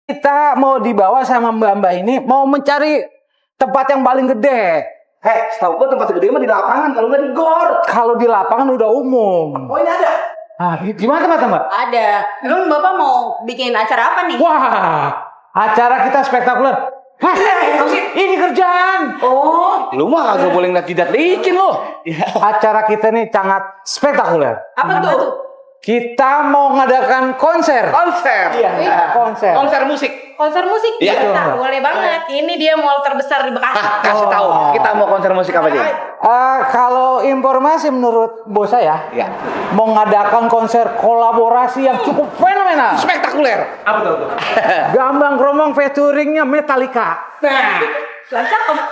Kita mau dibawa sama mbak-mbak ini mau mencari tempat yang paling gede. Setahu gua tempat gede mah di lapangan, kalau nggak di gor. Kalau di lapangan udah umum. Oh, ini ada. Di mana tempatnya, Mbak? Ada. Emang Bapak mau bikin acara apa nih? Wah, acara kita spektakuler. Hah, ini kerjaan. Oh, lu mah kagak boleh ngeliat jidat licin lo. Acara kita nih sangat spektakuler. Apa tuh? Kita mau ngadakan konser. Konser. Iya, konser. Konser musik. Konser musik? Iya. Bisa, boleh banget. Ini dia mall terbesar di Bekasi. Kasih tahu, kita mau konser musik apa aja? Kalau informasi menurut bos saya, Iya. mau ngadakan konser kolaborasi yang cukup fenomenal. Spektakuler. Apa tuh? Gambang Kromong featuringnya Metallica. Nah, Lancar kamu.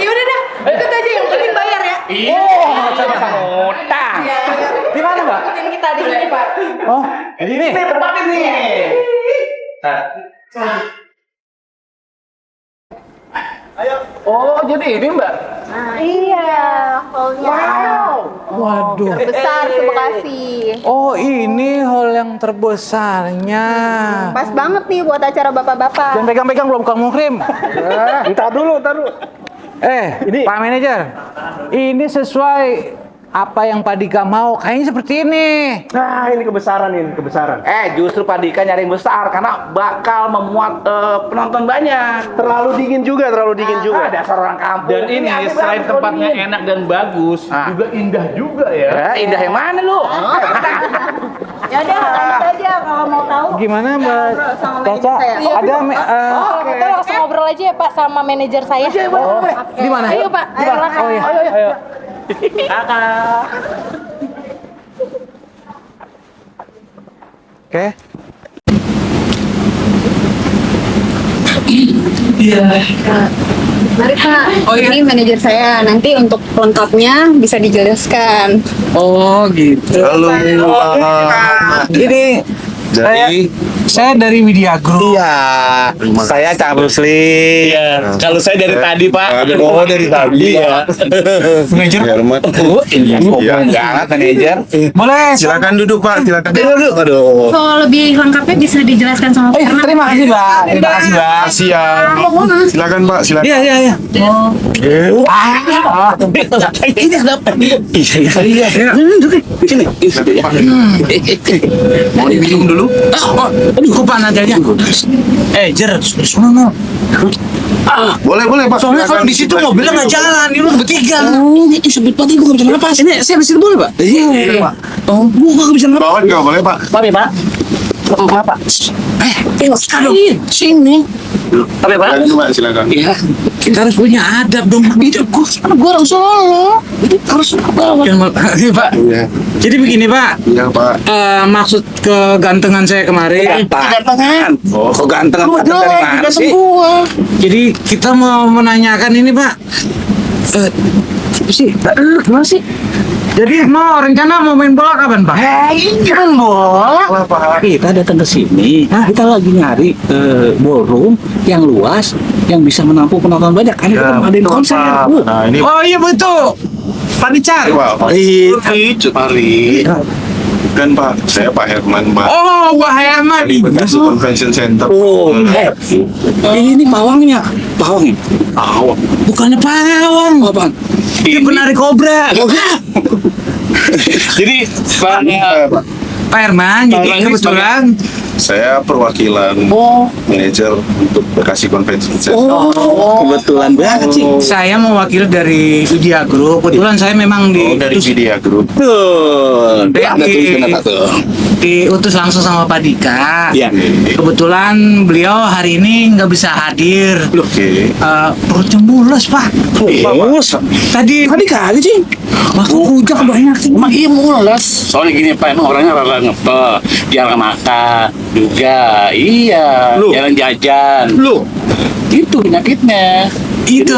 Ya udah dah, ikut aja yang penting bayar ya. utang. Di mana, Mbak? Ikutin kita di sini, Pak. Oh, ini. Tempat ini. Ayo. Oh, jadi ini Mbak. Nah, iya, hallnya Waduh. besar di Bekasi. Oh, ini hall yang terbesarnya. Pas banget nih buat acara bapak-bapak. Jangan pegang-pegang belum kamu krim. Entar dulu. Ini Pak Manajer. Ini sesuai apa yang Pak Dika mau. Kayaknya seperti ini. Nah, ini kebesaran. Justru Pak Dika nyari yang besar karena bakal memuat penonton banyak. Terlalu dingin juga. Dasar orang kampung. Dan ini selain tempatnya enak dan bagus, juga indah juga ya. Indah yang mana lu? Ya udah, lanjut aja kalau mau tahu. Gimana, Mbak Ngobrol sama Caca? manajer saya. Ada Kita langsung ngobrol aja ya, Pak, sama manajer saya. di mana? Ayo, Pak. Silakan. Oh iya. Ayo. Oke. Mari Pak, ini manajer saya. Nanti untuk lengkapnya bisa dijelaskan. Oh, gitu. Halo. Ini saya dari Media Group. Iya. Saya Cak Rusli. Iya. Kalau saya dari tadi, Pak. Oh, dari tadi ya. Manajer. Jangan manajer. Boleh. Silakan duduk, Pak. Silakan duduk. Aduh. Kalau lebih lengkapnya bisa dijelaskan sama Pak. Terima kasih, Mbak. Terima kasih, Mbak. Siap. Silakan, Pak. Silakan. Iya. Ini kenapa? Iya. Sini. Mau diminum dulu? Aduh, kok panas aja. Jer, sono. Boleh, Pak. Soalnya kalau di situ mobilnya nggak jalan, ini lu bertiga. Ini sebut pati gua bisa napas. Ini saya di situ boleh, Pak? Iya, Pak. Oh, gua nggak bisa napas. Bawa nggak boleh, Pak? Pak. Apa? Aduh, sini. Apa, Pak? Silakan. Iya. Kita harus punya adab dong. Gua orang Solo. Harus bawa. Pak. Iya. Jadi begini, Pak. Iya, Pak. Maksud kegantengan saya kemarin. Kegantengan. Oh, kok ganteng Dari mana sih? Jadi kita mau menanyakan ini, Pak. Gimana sih? Jadi mau rencana mau main bola kapan, Pak? Jangan bola. Pak? Kita datang ke sini, kita lagi nyari ballroom yang luas, yang bisa menampung penonton banyak. Karena kita mau adain konser. Nah, ini Oh iya betul. Pak Dicar. Pak. Mari. Kan Pak, saya Pak Herman, Pak. Oh, Wah Herman. Di Bekasi Convention Center. Ini pawangnya. Pawang. Bukannya pawang. Apaan? Ini penari kobra. Jadi Pak Herman, jadi kebetulan Saya perwakilan manajer untuk Bekasi Convention Center. kebetulan banget sih. saya mewakili dari Media Group. Kebetulan saya memang Dari Media Group. Tuh. Ada tuh kenapa tuh? diutus langsung sama Pak Dika. Iya. Kebetulan beliau hari ini nggak bisa hadir. Oke. Perutnya mules, Pak. Tadi Kali sih. waktu hujan banyak sih. Emang iya mules. Soalnya gini Pak, emang orangnya rada ngepel, jarang makan juga. Iya, Lu? jalan jajan. Lu Itu penyakitnya. Itu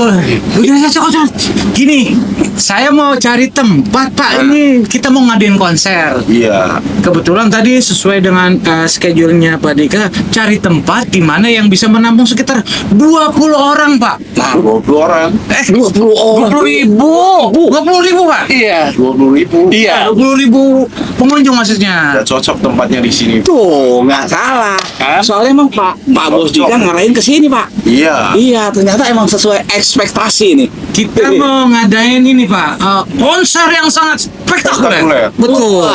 udah cocok. Gini, saya mau cari tempat Pak. Ini kita mau ngadain konser. Iya. Kebetulan tadi sesuai dengan schedule-nya Pak Dika, cari tempat di mana yang bisa menampung sekitar 20 orang Pak. Nah, 20 orang. 20 orang. 20.000 Pak. Iya. 20.000. Iya. 20.000 pengunjung maksudnya. Udah cocok tempatnya di sini. Tuh, nggak salah. Soalnya emang Pak Bos Dika ngarahin ke sini Pak. Iya. Iya, ternyata emang sesuai ekspektasi nih. Kita mau ngadain ini Pak, konser yang sangat spektakuler. Spektakuler. Betul.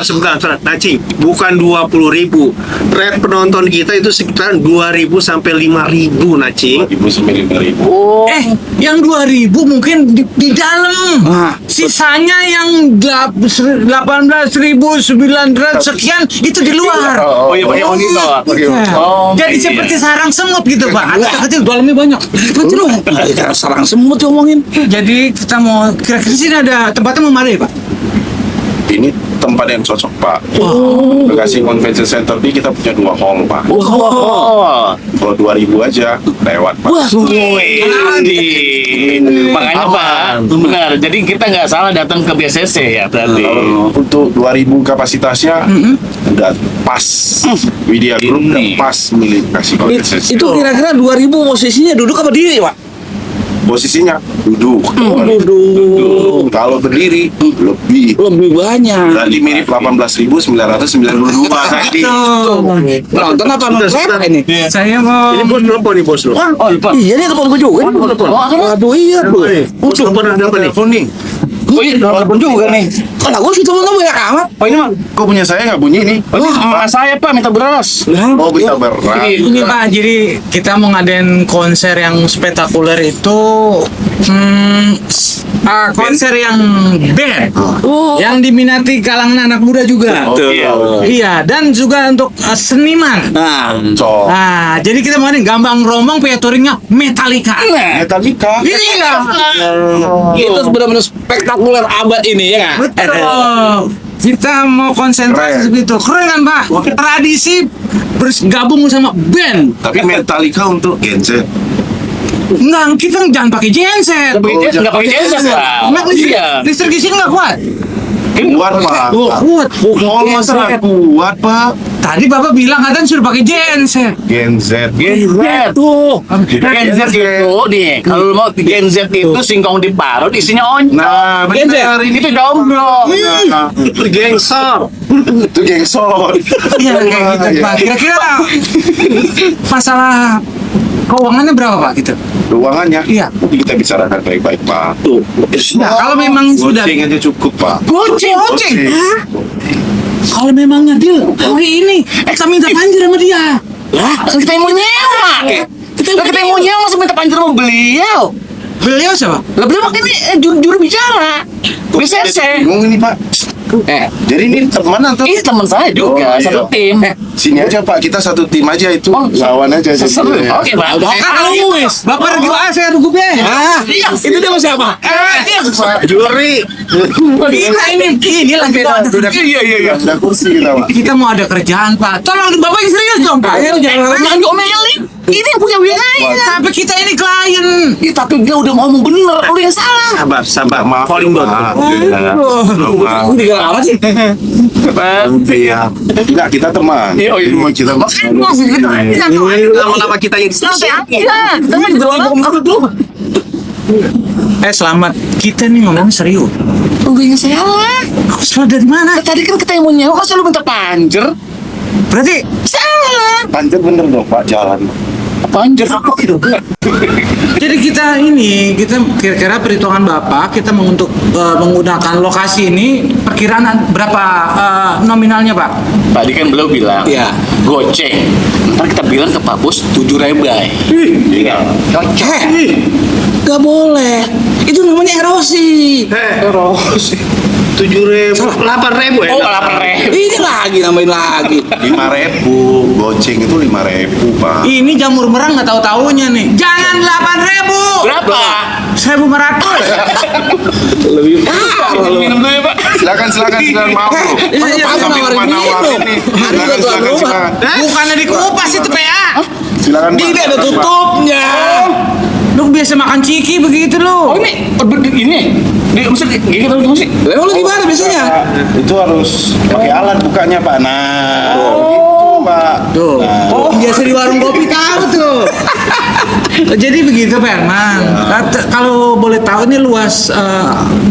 Sebentar. Naci, bukan 20.000. Rate penonton kita itu sekitar 2.000 sampai 5.000, Naci. 2.000 sampai 5.000. Yang 2.000 mungkin di dalam. Nah, Sisanya yang 18.900 sekian itu di luar. Oh iya pakai monitor. Iya. Oh, Jadi iya. seperti sarang semut gitu Pak. Ada kecil, dalamnya banyak. Kecil. Kita sarang semut ngomongin. Jadi kita mau kira-kira sini ada tempatnya memadai Pak. Ini tempat yang cocok, Pak. Bekasi Convention Center ini kita punya 2 hall, Pak. Oh. Kalau 2.000 aja lewat, Pak. Makanya Pak, benar. Jadi kita nggak salah datang ke BCC ya berarti. Untuk 2.000 kapasitasnya udah pas. Widya Group udah Ini. pas milik Bekasi Convention Center. Itu kira-kira 2000 posisinya duduk apa diri Pak? Posisinya duduk. Duduk. Kalau berdiri lebih. Lebih banyak. Tadi mirip 18.992 tadi. Nonton apa nonton ini? Saya mau Ini bos telepon nih, bos lo. Iya nih telepon gue juga. Waduh iya tuh. Bos telepon ada apa nih? Telepon nih. Oh iya, telepon juga nih. Kalau gue sih telepon banyak amat. Oh ini Bang. Kok punya saya nggak bunyi nih? Oh ini mas saya Pak minta beras. Oh, bisa berat. ini Pak, jadi kita mau ngadain konser yang spektakuler itu konser yang band yang diminati kalangan anak muda juga. Iya. Iya, dan juga untuk seniman. Nah, Cok. Nah, jadi kita mau ngadain Gambang Romong featuringnya Metallica. Metallica. Iya. itu benar-benar spektakuler abad ini ya nggak? Betul. Kita mau konsentrasi Keren. seperti itu. Keren kan Pak? Tradisi bergabung sama band. Tapi Metallica untuk Gen Z. Enggak, kita jangan pakai genset. Nggak pakai genset Pak. Enggak, Iya. listrik di sini nggak kuat. Kuat, Pak. Kuat. Oh, masa nggak kuat, Pak? Tadi Bapak bilang katanya suruh pakai genset. Gen Z. Gen Z tuh. Gen Z itu nih. Kalau mau Gen Z itu singkong diparut isinya oncom. Nah, Gen Z benar. ini tuh jomblo. Itu gengsor. Itu gengsor. Iya kayak gitu Pak. Kira-kira masalah keuangannya berapa Pak gitu? Ruangannya? Iya. Nanti kita bicarakan baik-baik, Pak. Nah, kalau memang sudah Goceng aja cukup, Pak. goceng. Kalau memang deal hari ini kita minta panjer sama dia. Lah, kita yang mau nyewa. Kita yang mau nyewa langsung minta panjer sama beliau. Beliau siapa? Lah beliau makin ini juru bicara. BCC. Bingung ini, Pak. Jadi ini teman atau? Ini teman saya juga, Oh, iya. satu tim. Sini aja, Pak. Kita satu tim aja itu. Lawan aja. Seru. jadinya. Oke, Pak. Bapak regu saya regu be. Itu dia sama siapa? Juri. Kita ini lagi Iya. Ada kursi kita, Pak. kita mau ada kerjaan Pak. Tolong Bapak yang serius dong Pak. Ya, jangan Jangan diomelin. Ini yang punya wilayah. Tapi kita ini klien. Ih, tapi dia udah ngomong bener, lu yang salah. Sabar. Maaf. Calling dot. Udah amat sih. Iya. Enggak, kita teman. Iya, oh iya. Cuma kita Lama-lama kita yang Selamat. Kita nih ngomong serius. Enggak salah. Aku salah dari mana? Tadi kan kita yang mau nyewa, masa lu minta panjer? Berarti Salah. panjat bener dong, Pak, jalan. Panjer apa gitu? jadi kita kira-kira perhitungan Bapak kita untuk menggunakan lokasi ini perkiraan berapa nominalnya Pak? Tadi kan beliau bilang, Iya. goceng. Ntar kita bilang ke Pak Bos 7.000. Iya. Gak boleh. Itu namanya erosi. Erosi. 7.000, 8.000 ya? Oh, 8.000. Ini lagi nambahin lagi. 5.000. Goceng itu 5.000, Pak. Ini jamur merang nggak tahu-taunya nih. Jangan 8.000. Berapa? 1.500. Lebih Minum dulu ya, Pak. Silakan maaf, Bro. Sambil nawarin nih. Silakan. Bukannya dikupas itu PA. Silakan, Pak. Tidak ada tutupnya. Lu biasa makan ciki begitu loh. Oh ini maksud gigi tahu sih? Lo gimana biasanya? Itu harus pakai alat bukanya Pak. Nah, gitu Pak. Tuh. Nah, Oh, biasa di warung kopi tahu tuh. Jadi begitu Pak Herman. Kalau boleh tahu ini luas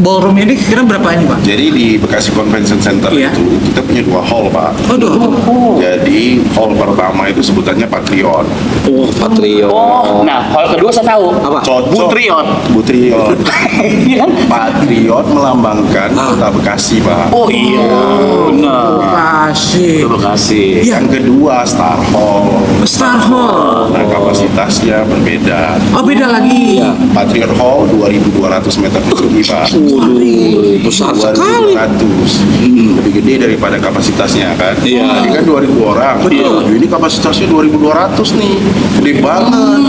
ballroom ini kira berapa ini Pak? jadi di Bekasi Convention Center Iya. itu kita punya 2 hall Pak. Aduh. Jadi hall pertama itu sebutannya Patriot. Oh, Patriot. Oh, nah kalau kedua saya tahu. Apa? Cocok. Butriot. Butriot. Iya kan? Patriot melambangkan kota Bekasi Pak. Oh iya. Benar. Bekasi. Terima kasih. Iya. Yang kedua Star Hall. Star Hall. Nah kapasitasnya berbeda. Oh beda lagi. Patriot Hall 2.200 meter persegi Pak. Waduh, besar sekali. 2.200 lebih gede daripada kapasitasnya kan. Iya. Tadi kan 2.000 orang. Ini kapasitasnya 2.200 nih, gede banget.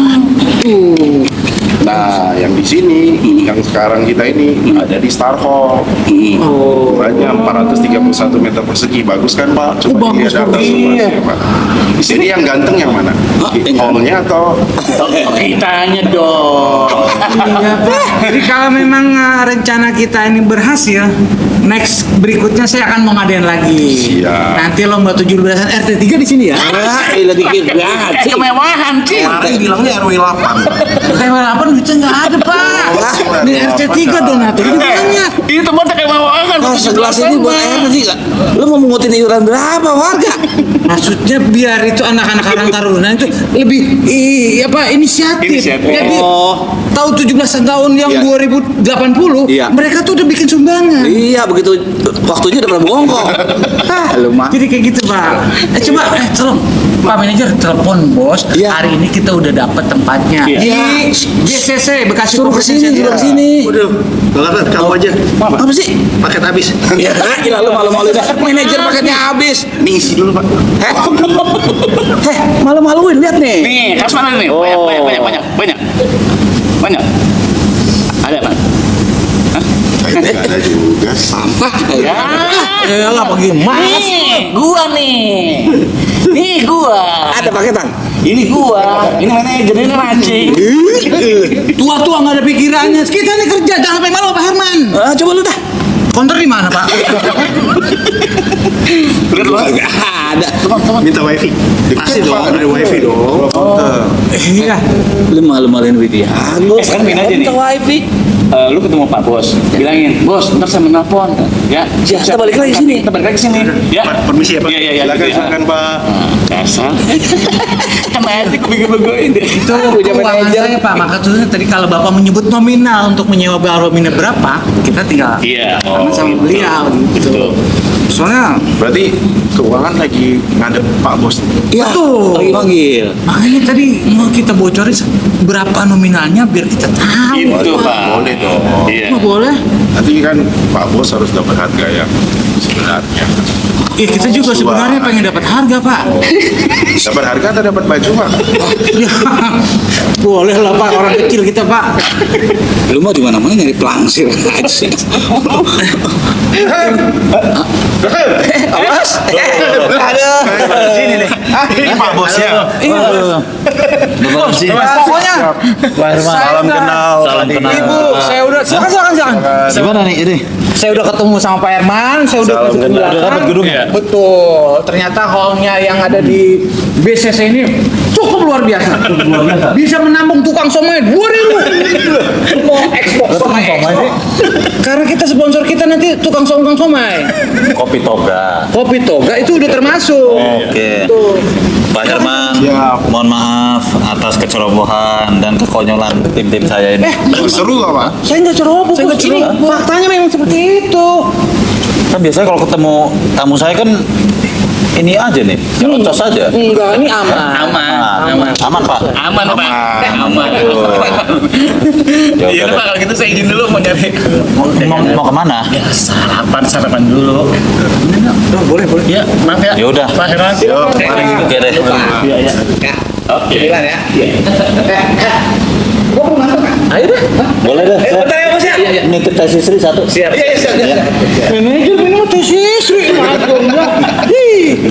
Nah, yang di sini, yang sekarang kita ini ada di Star Hall. Ukurannya 431 meter persegi, bagus kan Pak? Coba bagus, dilihat atas bagus. luasnya, Pak. Di sini yang ganteng yang mana? Hallnya atau Kitanya dong. Iya Pak. Jadi kalau memang rencana kita ini berhasil, next berikutnya saya akan mau ngadain lagi. Siap. Nanti lomba 17-an RT 3 di sini ya. Gila dikit banget sih. Kemewahan sih. kemarin bilangnya RW 8. RW 8 duitnya nggak ada Pak. Ini RT 3 donatur di banyak. Ini tempatnya kemewahan. Nah, segelas ini buat air sih gak? Lu mau mengutin iuran berapa warga? Maksudnya biar itu anak-anak Karang Taruna itu lebih inisiatif. Inisiatif. Jadi Oh. tahun 17 tahun yang Iya. 2080 Iya. mereka tuh udah bikin sumbangan. Iya, begitu waktunya udah pada bongkok. Lu mah. Jadi kayak gitu Pak. Coba tolong Pak manajer telepon bos. Iya. Hari ini kita udah dapat tempatnya Iya. di GCC Bekasi Suruh Convention kesini, Center. suruh kesini. Waduh, Bang kamu aja Apa sih? paket habis. Ya, gila lu malu-maluin. Manajer paketnya habis. Nih isi dulu Pak. Malu-maluin, lihat nih. Nih, harus mana nih? Banyak. Ada Pak? Kayaknya nggak ada juga. Sampah. Ya. Ya lah bagaimana? Nih, gua. Ada paketan. Ini gua. Ini manajer, ini mancing. Tua-tua nggak ada pikirannya. Kita nih kerja jangan sampai malu Pak Herman. Coba lu dah. Konter di mana Pak? Lihat lu. Gak ada. Minta wifi. Dikasih dong, ada wifi dong. Iya. Lu malu-maluin Widya. Lu Sekarang gini aja nih. ke wifi. Lu ketemu Pak Bos, bilangin, Bos, ntar saya menelpon, ya. Ya, kita balik lagi sini. Kita balik lagi sini, ya. Permisi ya Pak. Iya, Silakan, gitu ya. silakan Pak. Dasar. Emang gue begoin deh. Itu keuangan saya Pak. Maksudnya tadi kalau Bapak menyebut nominal untuk menyewa ballroom ini berapa, kita tinggal Iya. tangan sama gitu. beliau gitu. Betul. Soalnya Berarti keuangan lagi ngadep Pak Bos. Iya. Betul. Lagi manggil. makanya tadi mau kita bocorin berapa nominalnya biar kita tahu. Itu Pak. Boleh dong. Iya. Nggak boleh. Nanti kan Pak Bos harus dapat harga yang sebenarnya. Ya kita juga sebenarnya pengen dapat harga Pak. Dapat harga atau dapat baju Pak? Ya, boleh lah Pak, orang kecil kita Pak. Lu mau di mana-mana nyari pelangsir aja sih. Awas. Aduh. Sini nih. Ini Pak Bosnya. Iya. Pokoknya Salam kenal. Salam kenal. Ibu, saya udah silakan. Gimana nih ini? Saya udah ketemu sama Pak Herman, saya udah Salam kenal. Udah dapat gedung ya? Betul. Ternyata hallnya yang ada di BCC ini cukup luar biasa. Bisa menampung tukang somai 2.000. Mau ekspor somai. Karena kita sponsor kita nanti tukang somai. Kopi Toga. Kopi Toga itu udah termasuk. Oke. Tuh. Pak Herman, Siap. mohon maaf atas kecerobohan dan kekonyolan tim-tim saya ini. Seru nggak Pak? Saya nggak ceroboh. Ini faktanya memang seperti itu. Kan biasanya kalau ketemu tamu saya kan ini aja nih, nyerocos aja. Enggak, ini aman. Aman Pak. Aman Pak. Aman. Ya Iya udah Pak, deh. kalau gitu saya izin dulu mau nyari. Mau kemana? Ya sarapan dulu. Boleh. Ya, maaf ya. Ya udah. Pak Herman. Oke deh. Iya, ya. Oke. Bilang ya. Gua mau ngantuk kan? Ayo deh. Boleh deh. Bentar ya Mas ya. Nitip tes istri satu. Siap. Iya, siap. Manajer minum tes istri. Ih.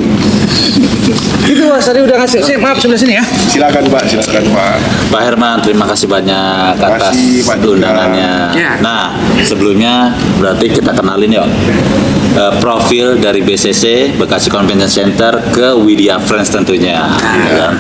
Itu Mas, tadi udah ngasih. Saya maaf sebelah sini ya. Silakan Pak, silakan Pak. Pak Herman, terima kasih banyak atas kasih, Pak Juga. undangannya. Ya. Nah, sebelumnya berarti kita kenalin yuk profil dari BCC Bekasi Convention Center ke Widya Friends tentunya. Ya.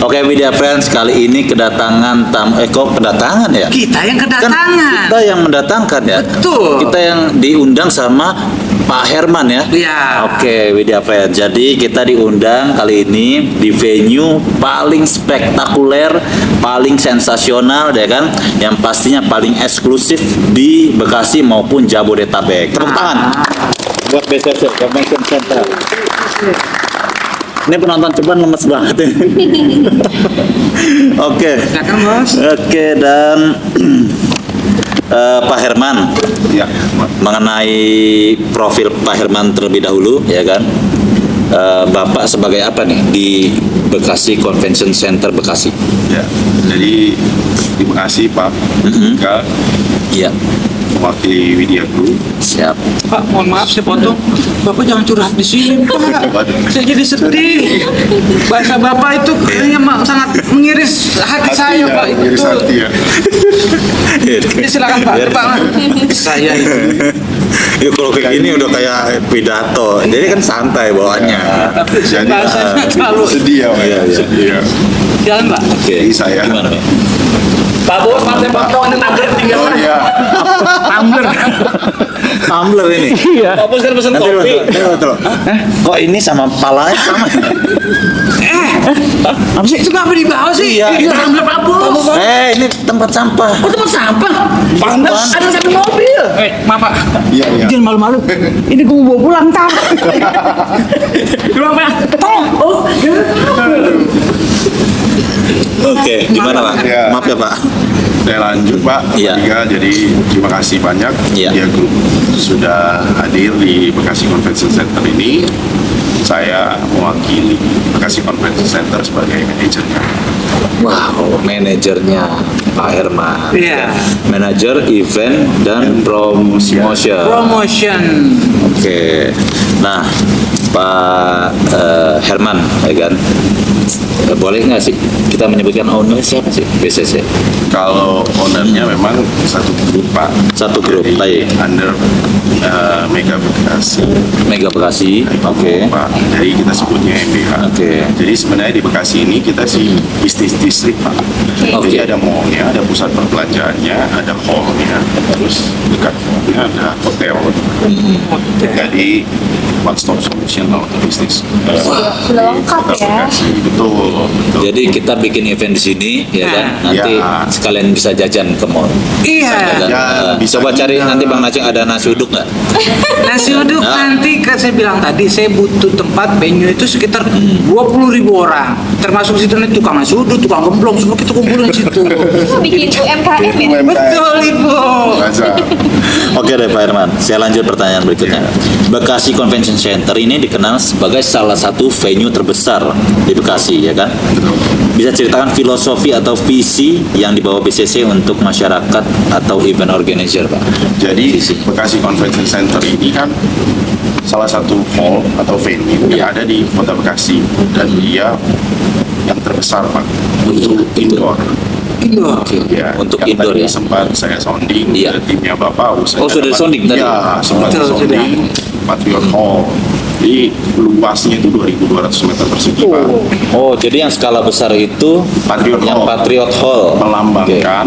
Oke, Widya Friends kali ini kedatangan kok kedatangan ya? Kita yang Kan kedatangan. kita yang mendatangkan ya. Betul. Kita yang diundang sama Pak Herman ya. Iya. Oke, Widya Friends. Jadi kita diundang kali ini di venue paling spektakuler, paling sensasional ya kan, yang pastinya paling eksklusif di Bekasi maupun Jabodetabek. Tepuk tangan buat BCC Convention Center. Ini penonton ceban lemes banget ini. Oke. Silakan Bos. Oke, dan Pak Herman, Ya, Pak. mengenai profil Pak Herman terlebih dahulu ya kan. Bapak sebagai apa nih di Bekasi Convention Center Bekasi? Ya. Jadi terima kasih Pak. Jika Iya, mewakili Widya Group. siap. Pak, mohon maaf saya potong. Bapak jangan curhat di sini, Pak. Saya jadi sedih. Bahasa Bapak itu kayaknya sangat mengiris hati saya, Pak. Mengiris Itu. hati ya. Jadi silakan Pak. Pak. Saya itu. Ya kalau kayak gini udah kayak pidato, jadi kan santai bawaannya. Jadi Bahasanya terlalu. sedih ya, Pak. Iya, iya. Sedih ya. Jalan, Pak. Oke, Jadi saya- gimana Pak? Pak Bos, Pak, saya potong ini nugget tinggal. Oh iya. Tumbler. Tumbler ini. Iya. Pak Bos kan pesen Nanti kopi. betul. Kok ini sama palanya sama? Apa sih? Itu kenapa di bawah sih? Iya. Itu tumbler Pak Bos. Ini tempat sampah. Oh, tempat sampah. Panas. Ada satu mobil. Maaf, Pak. Iya, iya. Jangan malu-malu. Ini gue mau bawa pulang, ntar. Gimana, Pak? Tolong. Oh, Oke, gimana Pak? Iya. Maaf ya Pak. Saya lanjut Pak. Iya. Ketiga, jadi terima kasih banyak Iya. Widya Group sudah hadir di Bekasi Convention Center ini. Saya mewakili Bekasi Convention Center sebagai manajernya. Wow, manajernya Pak Herman. Iya. Manajer event dan promotion. promotion. Oke. Nah, Pak Herman, ya kan? Boleh nggak sih kita menyebutkan owner siapa sih BCC? Kalau ownernya memang satu grup Pak. Satu grup, Jadi, baik. under Mega Bekasi. Mega Bekasi. Oke. Pak. Jadi kita sebutnya MBH. Oke. Jadi sebenarnya di Bekasi ini kita sih bisnis distrik Pak. Oke. Jadi ada mallnya, ada pusat perbelanjaannya, ada hallnya, terus dekat hallnya ada hotel. Jadi one stop solution lah untuk bisnis. Sudah lengkap Kota ya. Bekasi. Betul, betul. Jadi kita bikin event di sini, ya kan? Nanti Ya. sekalian bisa jajan ke mall. Iya. Ya kan? Ya, bisa Coba cari juga. nanti Bang Nacing ada nasi uduk nggak? Nasi uduk Nah. nanti kan saya bilang tadi saya butuh tempat venue itu sekitar 20.000 orang. Termasuk situ nanti tukang nasi uduk, tukang gemblong semua kita kumpulin di situ. Bikin UMKM ya. Betul Ibu. Baca. Oke deh Pak Herman, saya lanjut pertanyaan berikutnya. Bekasi Convention Center ini dikenal sebagai salah satu venue terbesar di Bekasi, ya kan? Bisa ceritakan filosofi atau visi yang dibawa BCC untuk masyarakat atau event organizer, Pak? Jadi Visi. Bekasi Convention Center ini kan salah satu hall atau venue yang ada di Kota Bekasi dan dia yang terbesar Pak untuk indoor. Indoor. Oke, Ya, untuk kan indoor tadi ya. sempat saya sounding Iya. timnya Bapak. Oh, sudah sounding tadi? Iya, sempat Betul, sounding Patriot Hall. Jadi luasnya itu 2.200 meter persegi Pak. Oh, jadi yang skala besar itu Patriot yang Hall. Patriot Hall. Melambangkan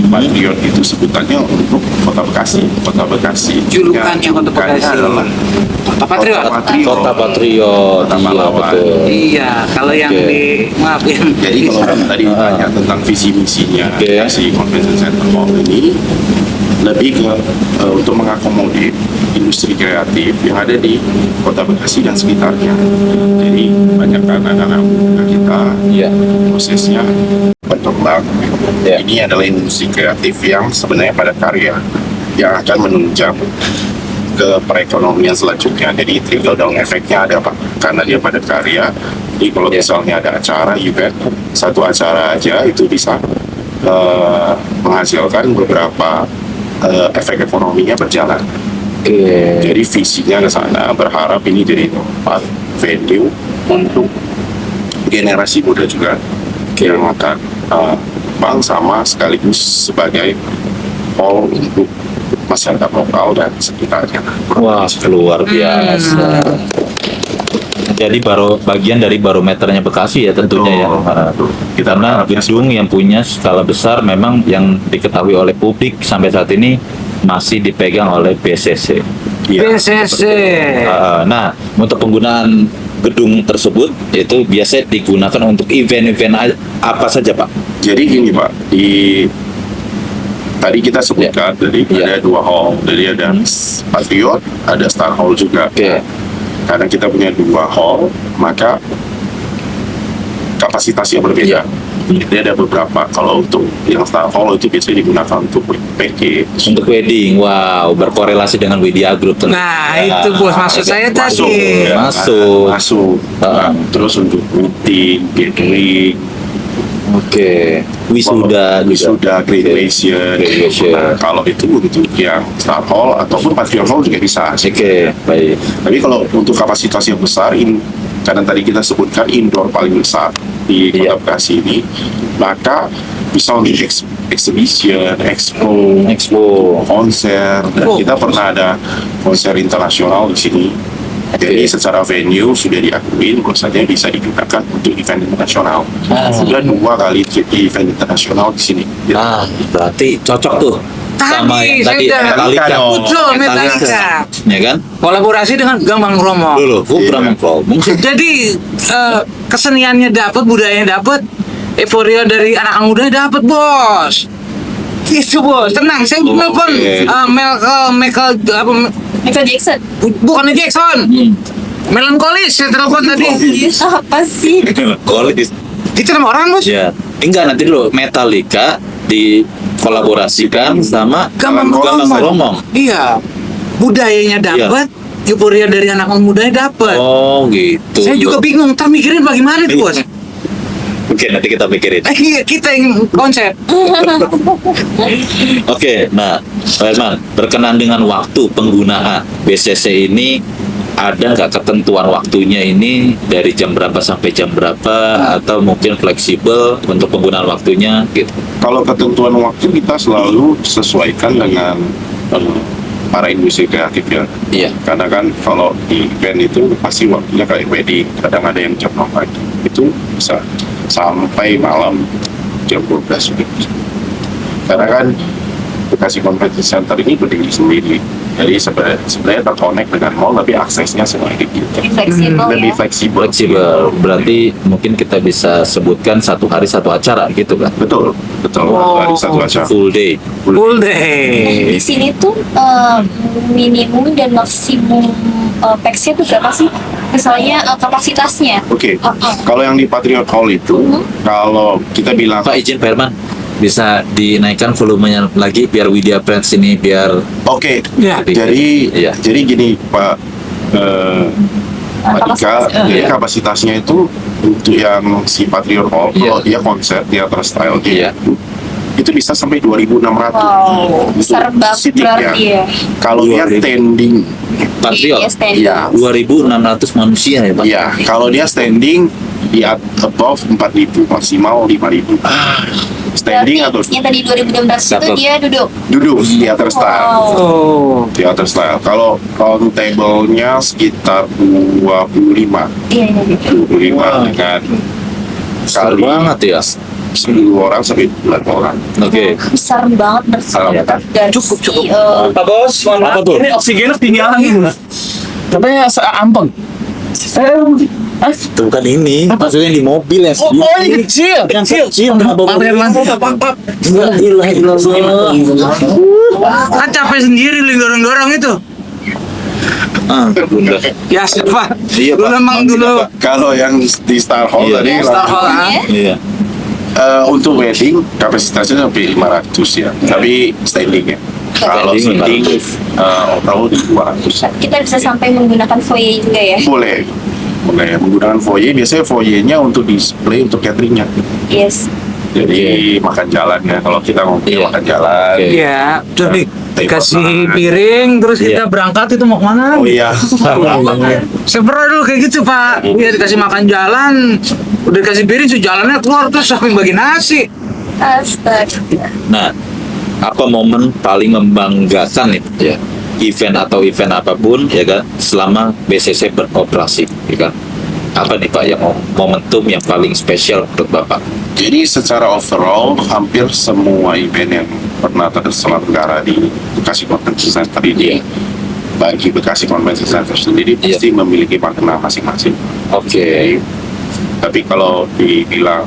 Patriot itu sebutannya untuk Kota Bekasi. Kota Bekasi. Julukannya Kota Julukannya Bekasi. adalah Kota Patriot. Kota Patriot. Kota Iya, pahlawan. betul. Iya, kalau yang Oke. di maaf yang Jadi kalau tadi ditanya tentang visi misinya Oke. si Convention Center Hall ini lebih ke untuk mengakomodir industri kreatif yang ada di Kota Bekasi dan sekitarnya. Jadi banyak anak-anak muda kita Iya. prosesnya berkembang. Ya. Ini adalah industri kreatif yang sebenarnya pada karya yang akan menunjang ke perekonomian selanjutnya. Jadi trickle down efeknya ada Pak, karena dia pada karya. Jadi kalau Ya. misalnya ada acara event, satu acara aja itu bisa menghasilkan beberapa efek ekonominya berjalan. Oke. Jadi visinya ke sana, berharap ini jadi tempat venue untuk generasi muda juga yang akan bang sama sekaligus sebagai hall untuk masyarakat lokal dan sekitarnya. Wah, luar biasa. Jadi bagian dari barometernya Bekasi ya tentunya ya. Karena gedung yang punya skala besar memang yang diketahui oleh publik sampai saat ini masih dipegang oleh BCC. Iya. BCC. Nah, untuk penggunaan gedung tersebut itu biasanya digunakan untuk event-event apa saja, Pak? Jadi gini Pak, tadi kita sebutkan dari ada 2 hall, jadi ada Patriot, ada Star Hall juga. Karena kita punya 2 hall, maka kapasitasnya berbeda. Jadi ada beberapa. Kalau untuk yang Star Hall itu biasanya digunakan untuk package. Untuk wedding, wow, berkorelasi dengan Widya Group. Nah, itu bos maksud saya Masuk, tadi. ya, Masuk. Nah, terus untuk meeting, gathering, Oke. Wisuda, graduation. Nah, kalau itu untuk yang Star Hall ataupun Patriot Hall juga bisa. Oke, baik. Tapi kalau untuk kapasitas yang besar, karena tadi kita sebutkan indoor paling besar di Kota Bekasi ini, maka bisa untuk exhibition, expo, konser, dan kita pernah ada konser internasional di sini. Jadi secara venue sudah diakui bahwasanya bisa digunakan untuk event internasional. Sudah 2 kali event internasional di sini. Nah, berarti cocok tuh sama yang tadi Metallica. Betul, Metallica. Ya kan? Kolaborasi dengan Gambang Kromong. Dulu, Gambang Kromong. Jadi keseniannya dapat, budayanya dapat, euforia dari anak muda dapat, bos. Itu bos, tenang. Saya nelfon Michael Jackson. bukan Jackson. Melankolis saya telepon tadi. Apa sih? Kolis. Itu nama orang bos. Ya, enggak nanti dulu Metallica dikolaborasikan sama Gambang Kromong. Iya. Budayanya dapat, euforia dari anak mudanya dapat. Oh, gitu. Saya juga bingung, ntar mikirin bagaimana itu bos. Oke, nanti kita pikirin. Iya, kita yang konsep. Oke, nah, Pak Herman, berkenan dengan waktu penggunaan BCC ini, ada nggak ketentuan waktunya ini dari jam berapa sampai jam berapa, atau mungkin fleksibel untuk penggunaan waktunya gitu? Kalau ketentuan waktu kita selalu sesuaikan dengan para industri kreatif ya. Iya. Karena kan kalau di event itu pasti waktunya kayak wedding, kadang ada yang jam 6 pagi. Itu bisa sampai malam jam 12 juga bisa. Karena kan Bekasi Convention Center ini berdiri sendiri. Jadi sebenarnya terkonek dengan mall, tapi aksesnya semuanya gitu. Lebih fleksibel. Fleksibel, berarti mungkin kita bisa sebutkan 1 hari 1 acara gitu kan? Betul. Dari satu acara. Full day. Full day. Di sini tuh minimum dan maksimum pax-nya tuh berapa sih? Misalnya kapasitasnya. Oke. Kalau yang di Patriot Hall itu, kalau kita bilang Pak izin Pak Herman, bisa dinaikkan volumenya lagi biar Widya Friends ini biar Oke. Ya. Jadi gini Pak Dika, jadi kapasitasnya itu untuk yang si Patriot Hall, kalau dia konser, theater style gitu, itu bisa sampai 2.600. Wow, besar banget Seating berarti ya. Kalau dia standing, Patriot, Iya, standing. ya, 2.600 manusia ya Pak? ya, kalau dia standing di above 4.000, maksimal 5.000. Standing atau Berarti yang tadi 2016 itu dia duduk. theater style. Wow. Oh. Theater style. Kalau round table-nya sekitar 25. Iya. 25 dengan Besar kali banget ya. 10 orang sampai 9 orang. Oke. Besar banget bersama dari Cukup. Pak Bos, mohon maaf. Apa tuh? Ini oksigennya ketinggalan. Katanya seampeng. Itu bukan ini, maksudnya di mobil yang Oh, ini kecil. yang kecil kenapa Pak Herman, Ilah. kan capek sendiri lu dorong-dorong itu. Udah. Ya, Pak. Iya, Dulu Pak. memang dulu. Kalau yang di Star Hall Iya. tadi Star Hall, Iya. untuk wedding kapasitasnya sampai 500 ya. Tapi standing ya. Kalau Standing sitting overall di 200. Kita bisa sampai menggunakan foyer juga ya. Boleh menggunakan foyer. Biasanya foyernya untuk display untuk cateringnya. Yes. Jadi makan jalan ya. Kalau kita ngomongin Iya. makan jalan. Oke. Iya, udah nih dikasih Tembak. piring terus kita Iya. berangkat itu mau kemana? Oh iya. Saya pernah dulu kayak gitu Pak. Iya dikasih makan jalan, udah dikasih piring, jalannya keluar terus sampai bagi nasi. Astaga. Nah, apa momen paling membanggakan nih ya? Event atau event apapun ya kan selama BCC beroperasi ya kan? Apa nih Pak yang momentum yang paling spesial untuk Bapak? Jadi secara overall hampir semua event yang pernah terselenggara di Bekasi Convention Center ini, bagi Bekasi Convention Center sendiri Iya. pasti memiliki makna masing-masing. Oke. Tapi kalau dibilang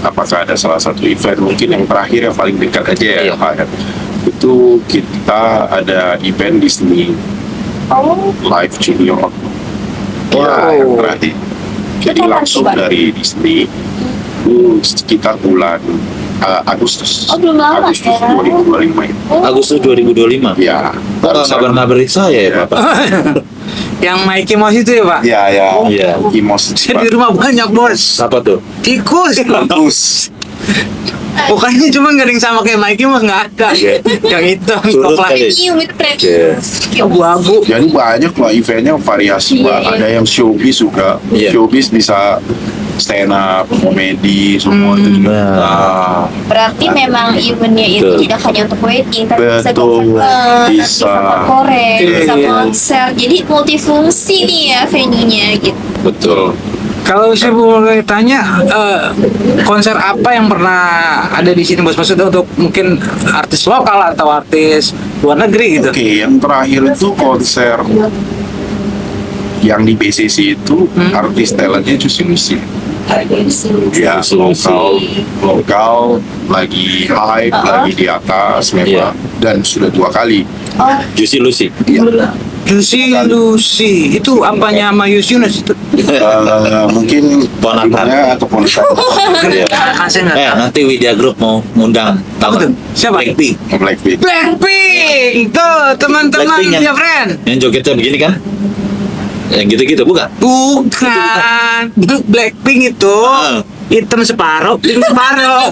apakah ada salah satu event mungkin yang terakhir yang paling dekat aja ya, Iya. Pak, ya. Itu kita ada event Disney Oh, Live Junior. Wow. Ya, yang terakhir. Jadi Itu kapan langsung sih, Pak? dari Disney sekitar bulan Agustus. Oh, belum lama, Agustus ya. 2025 itu. Agustus 2025. Ya, Baru sabar ngabarin saya ya Ya. Bapak. Yang Mikey Mouse itu ya Pak? Ya, ya. Iya. Imos. Saya di rumah banyak bos. Apa tuh? Tikus. Bagus. Pokoknya cuma nggak ada yang sama kayak Mikey Mouse nggak ada. Yang itu Surut coklat kali. Premium itu abu-abu. Jadi banyak lah eventnya variasi, Iya, Pak. iya. Ada yang showbiz juga. Iya. Showbiz bisa stand up, komedi, semua itu juga. Nah. Berarti memang eventnya itu Betul. tidak hanya untuk wedding, tapi bisa Betul. konser, Bisa. korek, bisa Iya. konser. Jadi multifungsi nih ya venue-nya gitu. Betul. Kalau saya boleh tanya, konser apa yang pernah ada di sini bos? Maksudnya untuk mungkin artis lokal atau artis luar negeri gitu? Oke, yang terakhir itu konser yang di BCC itu artis talentnya Juicy Lucy. Ya, lokal lagi hype, lagi di atas memang, dan sudah 2 kali. Juicy Lucy. Juicy Lucy itu apanya sama Yunus itu? Mungkin Ponakan. ibunya atau ponakan. Iya. Ah, saya nggak tahu. Nanti Widya Group mau ngundang Apa tuh? Siapa? Blackpink. Blackpink. Blackpink tuh teman-teman Blackpink yang- ya friend. Yang jogetnya begini kan? Yang gitu-gitu bukan? Bukan Blackpink itu Ah. hitam separuh, biru separuh.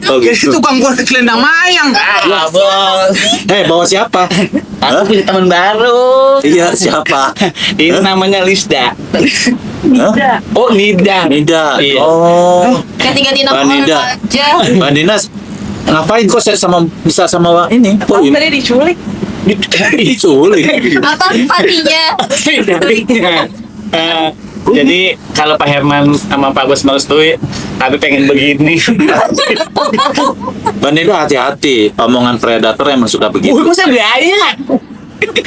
Oh, Jadi gitu. tukang buat selendang mayang. Ya, bos. Bawa siapa? Aku punya teman baru. Iya, siapa? Ini namanya Lisda. Hah? Oh, Nida. Nida. Iya. Oh. Ganti-ganti Mbak nama Nida. orang aja. Mbak Dinas, ngapain kok saya bisa sama ini? Oh, ini Tadi diculik. diculik. Apa artinya? Jadi kalau Pak Herman sama Pak Bos merestui, tapi pengen begini. Mbak Nida hati-hati, omongan predator emang suka begitu. Masa gaya?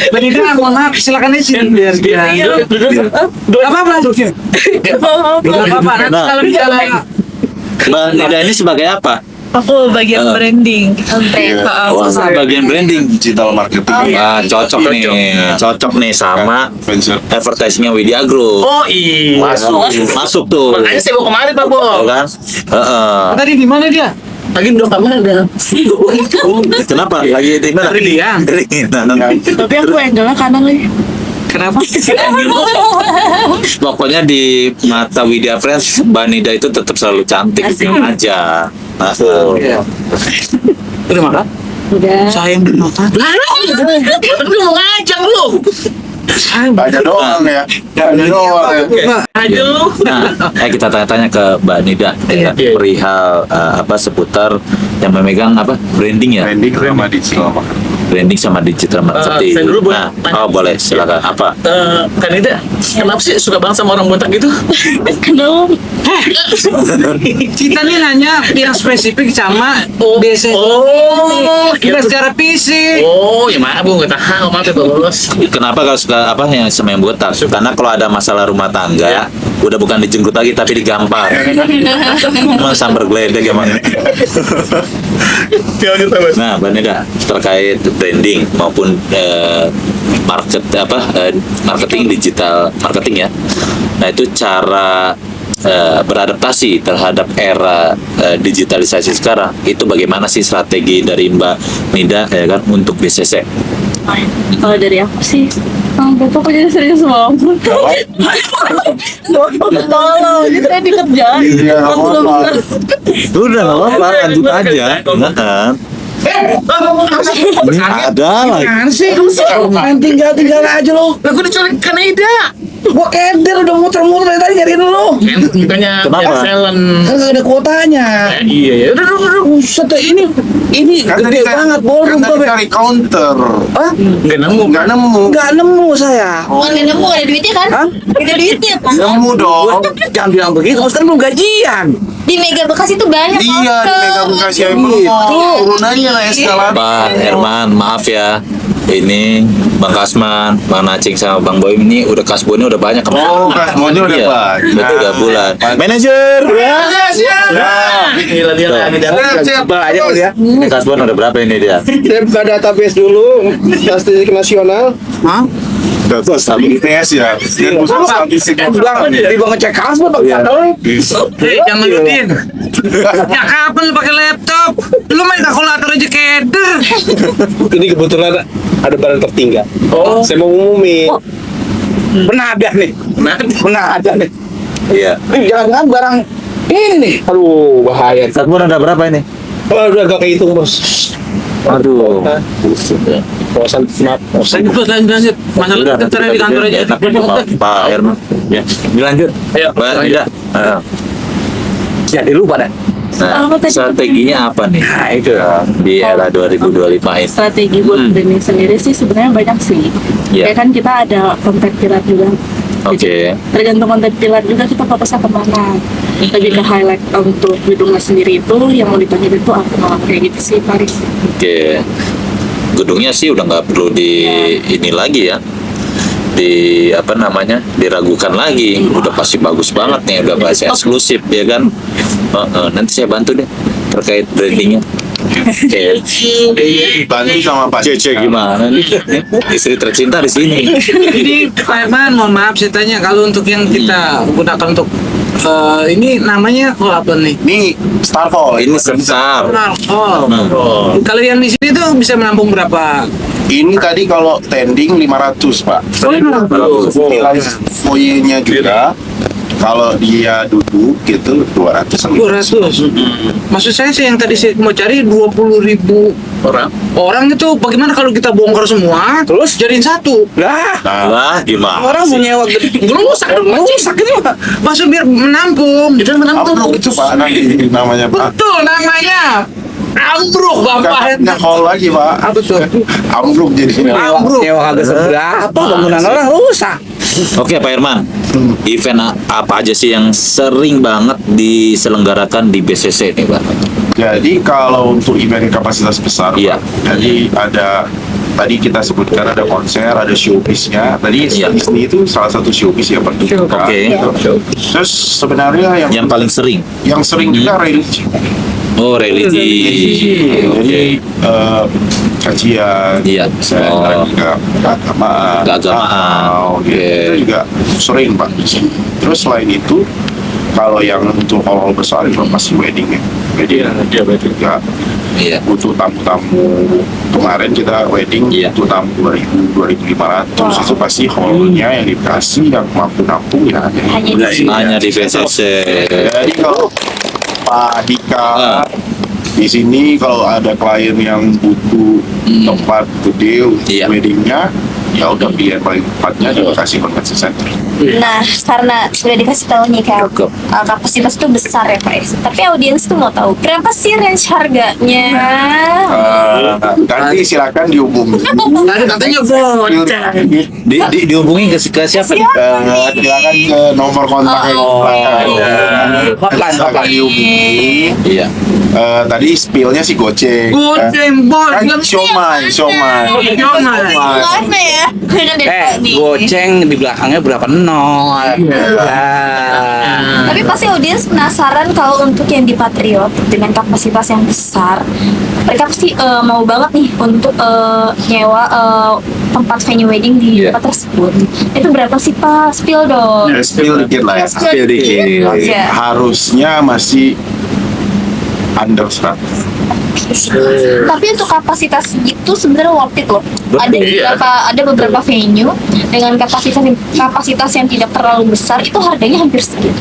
Benita, mohon maaf, silakan aja biar dia. Gak apa-apa, duduk. Gak apa-apa. Nanti Nah. kalau misalnya Mbak Nida ini sebagai apa? Aku bagian branding. Wah, bagian branding. Digital marketing. Wah, cocok nih sama Venture. advertisingnya Widya Group. Oh iya. Masuk tuh. Makanya saya mau kemarin Pak Bo. Tuh kan? Heeh. tadi di mana dia? Lagi udah kemana? Kenapa? Lagi di mana? Brilliant. Tapi aku angle kanan lagi. Kenapa? Pokoknya di mata Widya Friends, Mbak Nida itu tetap selalu cantik aja. Udah makan? Udah. Saya yang belum makan. Lu mau ngajak lu. Banyak doang ya. Banyak doang ya. Aduh. Nah, kita tanya-tanya ke Mbak Nida ya, perihal apa seputar yang memegang apa branding ya, Branding sama digital marketing. branding sama digital marketing. saya dulu boleh Nah, tanya? boleh silakan. Apa? Kan itu kenapa sih suka banget sama orang botak gitu? Kenapa? Kita nih nanya yang spesifik sama BCC. Oh, Kita gitu. secara fisik. Oh, ya maaf Bu, nggak tahu maaf ya Bos. Kenapa kalau suka apa yang sama yang botak? Karena kalau ada masalah rumah tangga, udah bukan dijenggut lagi tapi digampar. Emang sambar geledek emang. Nah, Mbak Nida terkait branding maupun marketing digital marketing ya. Nah, itu cara beradaptasi terhadap era digitalisasi sekarang. Itu bagaimana sih strategi dari Mbak Nida ya kan untuk BCC? Kalau dari aku sih Bapak kok jadi serius banget. Tolong, ini saya dikerjain. Iya, nggak Aku udah apa-apa. bener. Udah nggak apa-apa, lanjut aja. Enggak kan? Ini ada lagi. Kan sih, main tinggal aja lo. Lah gue diculik Kaneda. Gua keder udah muter-muter dari tadi nyariin lo. Makanya Kenapa? Excellent. Kagak ada kuotanya. Iya ya. Udah. Buset ini Kan gede tadi banget ballroom kan tadi tuh. cari counter. Hah? Enggak nemu. Nggak nemu. Nggak nemu saya. Nggak nemu, ada duitnya kan? Hah? Ada duitnya kan? Nemu dong. Jangan bilang begitu, kan belum gajian. Di Mega Bekasi tuh banyak. Iya, di Mega Bekasi yang turunannya lah eskalator. Pak Herman, maaf ya. Ini Bang Kasman, Bang Nacing sama Bang Boy ini udah kasbonnya udah banyak kemarin. Oh, kasbonnya udah banyak. Udah 3 bulan. Manajer. Gila dia lagi Siap, Aja kali ya. Ini kasbon udah berapa ini dia? Saya buka database dulu, statistik nasional. Hah? ITS ya. Dia khusus statistik Bang, tiba ngecek kasbon Bang. jangan lutin. Ya kapan lu pakai laptop? Lu main kalkulator aja keder. Ini kebetulan ada barang tertinggal. Oh, saya mau ngumumin. Pernah ada nih. Pernah ada nih. Iya. Jangan-jangan barang ini nih. Aduh, bahaya. Kasbon ada berapa ini? Oh, udah agak kehitung, Bos. Aduh. Kawasan smart. Lanjut. Masalah kita di kantor aja. Pak Herman. Ya, dilanjut. Ayo. Mbak Nida. Ayo. Jadi lupa dah. Nah, strateginya apa nih? Nah, itu. Di era 2025 ini. Strategi buat branding sendiri sih sebenarnya banyak sih. Iya. Ya kan kita ada konten pilar juga. Oke. Tergantung konten pilar juga kita fokusnya kemana. Lebih ke highlight untuk gedungnya sendiri itu yang mau ditonjolin itu apa kayak gitu sih Paris. Oke. Gedungnya sih udah nggak perlu ini lagi ya. Di apa namanya? Diragukan lagi. Udah pasti bagus banget nih, udah pasti eksklusif ya kan. Nanti saya bantu deh terkait brandingnya. Oke. Bantu sama Pak Cece gimana nih? Istri tercinta di sini. Jadi Pak Herman, mohon maaf saya tanya kalau untuk yang kita gunakan untuk ini namanya apa nih? Ini Starfall. Ini sebesar. Kalau yang di sini tuh bisa menampung berapa? Ini tadi kalau standing 500, Pak. Nilai foyernya juga. Kalau dia duduk gitu 200. 200. Maksud saya sih yang tadi saya mau cari 20.000 orang itu bagaimana kalau kita bongkar semua terus jadiin satu? Lah, Lah gimana? orang mau nyewa gede. Rusak ini Pak. Maksud biar menampung. Itu Ambruk itu Pak nanti namanya Pak. Betul namanya. Ambruk Bapak. Nggak hall lagi Pak. Apa tuh? Ambruk jadi. Nyewa kagak seberapa, bangunan orang rusak. Oke Pak Herman, event apa aja sih yang sering banget diselenggarakan di BCC nih Pak? Jadi kalau untuk event kapasitas besar, Iya. Pak, jadi ada tadi kita sebutkan ada konser, ada showpiece-nya. Tadi Iya. Disney itu salah satu showpiece yang pertunjukan. Oke. Terus sebenarnya Yang paling sering? yang sering juga religi. Oh religi. Jadi kajian, Iya. saya Oh. juga keagamaan, Keagamaan. gitu. Oke. Itu juga sering Pak di sini. Terus selain itu, kalau yang untuk hall besar itu pasti wedding ya. Jadi dia juga Iya. butuh tamu-tamu. Kemarin kita wedding Iya. butuh tamu 2.500. Itu pasti hallnya yang dikasih yang mampu nampung ya Hanya di BCC. jadi kalau Pak Dika di sini kalau ada klien yang butuh tempat gede untuk Iya. weddingnya, ya udah pilihan paling tepatnya di Bekasi Convention Center. Nah, karena sudah dikasih tahu nih kayak Cakep. kapasitas itu besar ya Pak. Tapi audiens tuh mau tahu berapa sih range harganya? Nanti silakan dihubungi. Tadi katanya bocah. Dihubungi ke siapa nih? Silakan ke nomor kontak yang silakan dihubungi. Iya. Tadi spillnya si Goceng. Goceng bos. Kan siomay. Gimana ya? Goceng di belakangnya berapa nol? Tapi pasti audiens penasaran kalau untuk yang di Patriot dengan kapasitas yang besar, mereka pasti mau banget nih untuk nyewa tempat venue wedding di tempat tersebut. Itu berapa sih Pak? Spill dong. Spill dikit lah ya. Spill dikit. Iya. Harusnya masih under 100. Tapi untuk kapasitas itu sebenarnya worth it loh. Ada beberapa venue dengan kapasitas yang tidak terlalu besar itu harganya hampir segitu.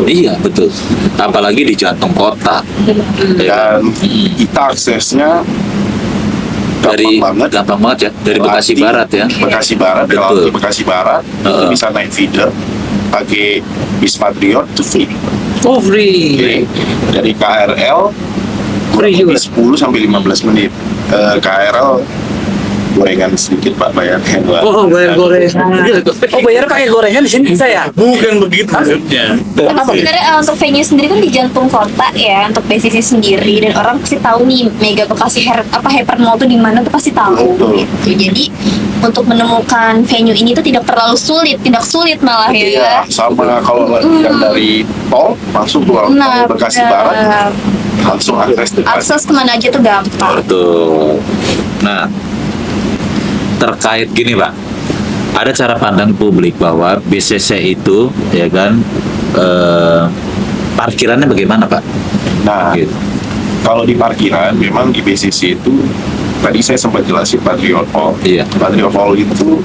Iya betul. Apalagi di jantung kota. Ya, Dan kita aksesnya gampang banget ya, dari Bekasi Melati, Barat ya. Bekasi Barat, Betul. kalau di Bekasi Barat itu bisa naik feeder pakai bis Patriot itu free. Oh, free. Jadi dari KRL kurang Free juga. lebih 10 sampai 15 menit. KRL gorengan sedikit Pak bayarnya. Oh, bayar gorengan. Oh, bayar pakai gorengan di sini bisa ya? Bukan begitu maksudnya. Tapi sebenarnya untuk venue sendiri kan di jantung kota ya, untuk BCC sendiri, dan orang pasti tahu nih Mega Bekasi Hypermall tuh di mana tuh pasti tahu Betul. gitu. Jadi untuk menemukan venue ini tuh tidak terlalu sulit, tidak sulit malah Iya, ya. sama kalau yang dari tol langsung keluar Nah, Bekasi benar. Barat langsung akses depan. Akses kemana aja tuh gampang. Betul. Nah, terkait gini Pak, ada cara pandang publik bahwa BCC itu ya kan parkirannya bagaimana Pak? Nah, Gitu. kalau di parkiran memang di BCC itu tadi saya sempat jelasin Patriot Hall. Iya. Patriot Hall itu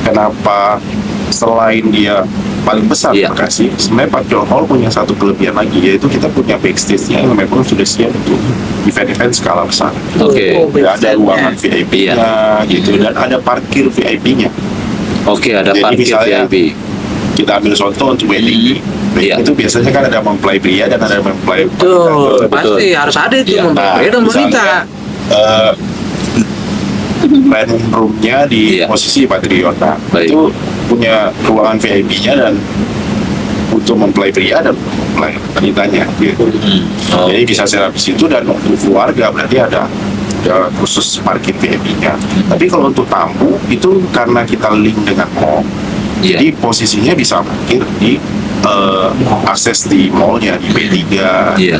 kenapa selain dia paling besar di Iya. Bekasi, sebenarnya Patriot Hall punya satu kelebihan lagi, yaitu kita punya backstage-nya yang memang sudah siap untuk event-event skala besar. Oke. Ada ruangan VIP-nya gitu, dan ada parkir VIP-nya. Oke, ada Jadi parkir misalnya, VIP. Kita ambil contoh untuk wedding. Wedding Iya. itu biasanya kan ada mempelai pria dan ada mempelai Tuh, wanita. pasti harus ada itu Iya, mempelai dan wanita. misalnya, planning room-nya di Iya. posisi Patriot. Nah, Baik. itu punya ruangan VIP-nya dan untuk mempelai pria dan mempelai wanitanya gitu. Oh, Jadi bisa sewa di situ, dan untuk keluarga berarti ada khusus parkir VIP-nya. Tapi kalau untuk tamu itu karena kita link dengan mall, Iya. jadi posisinya bisa parkir di akses di mallnya di P3, Iya.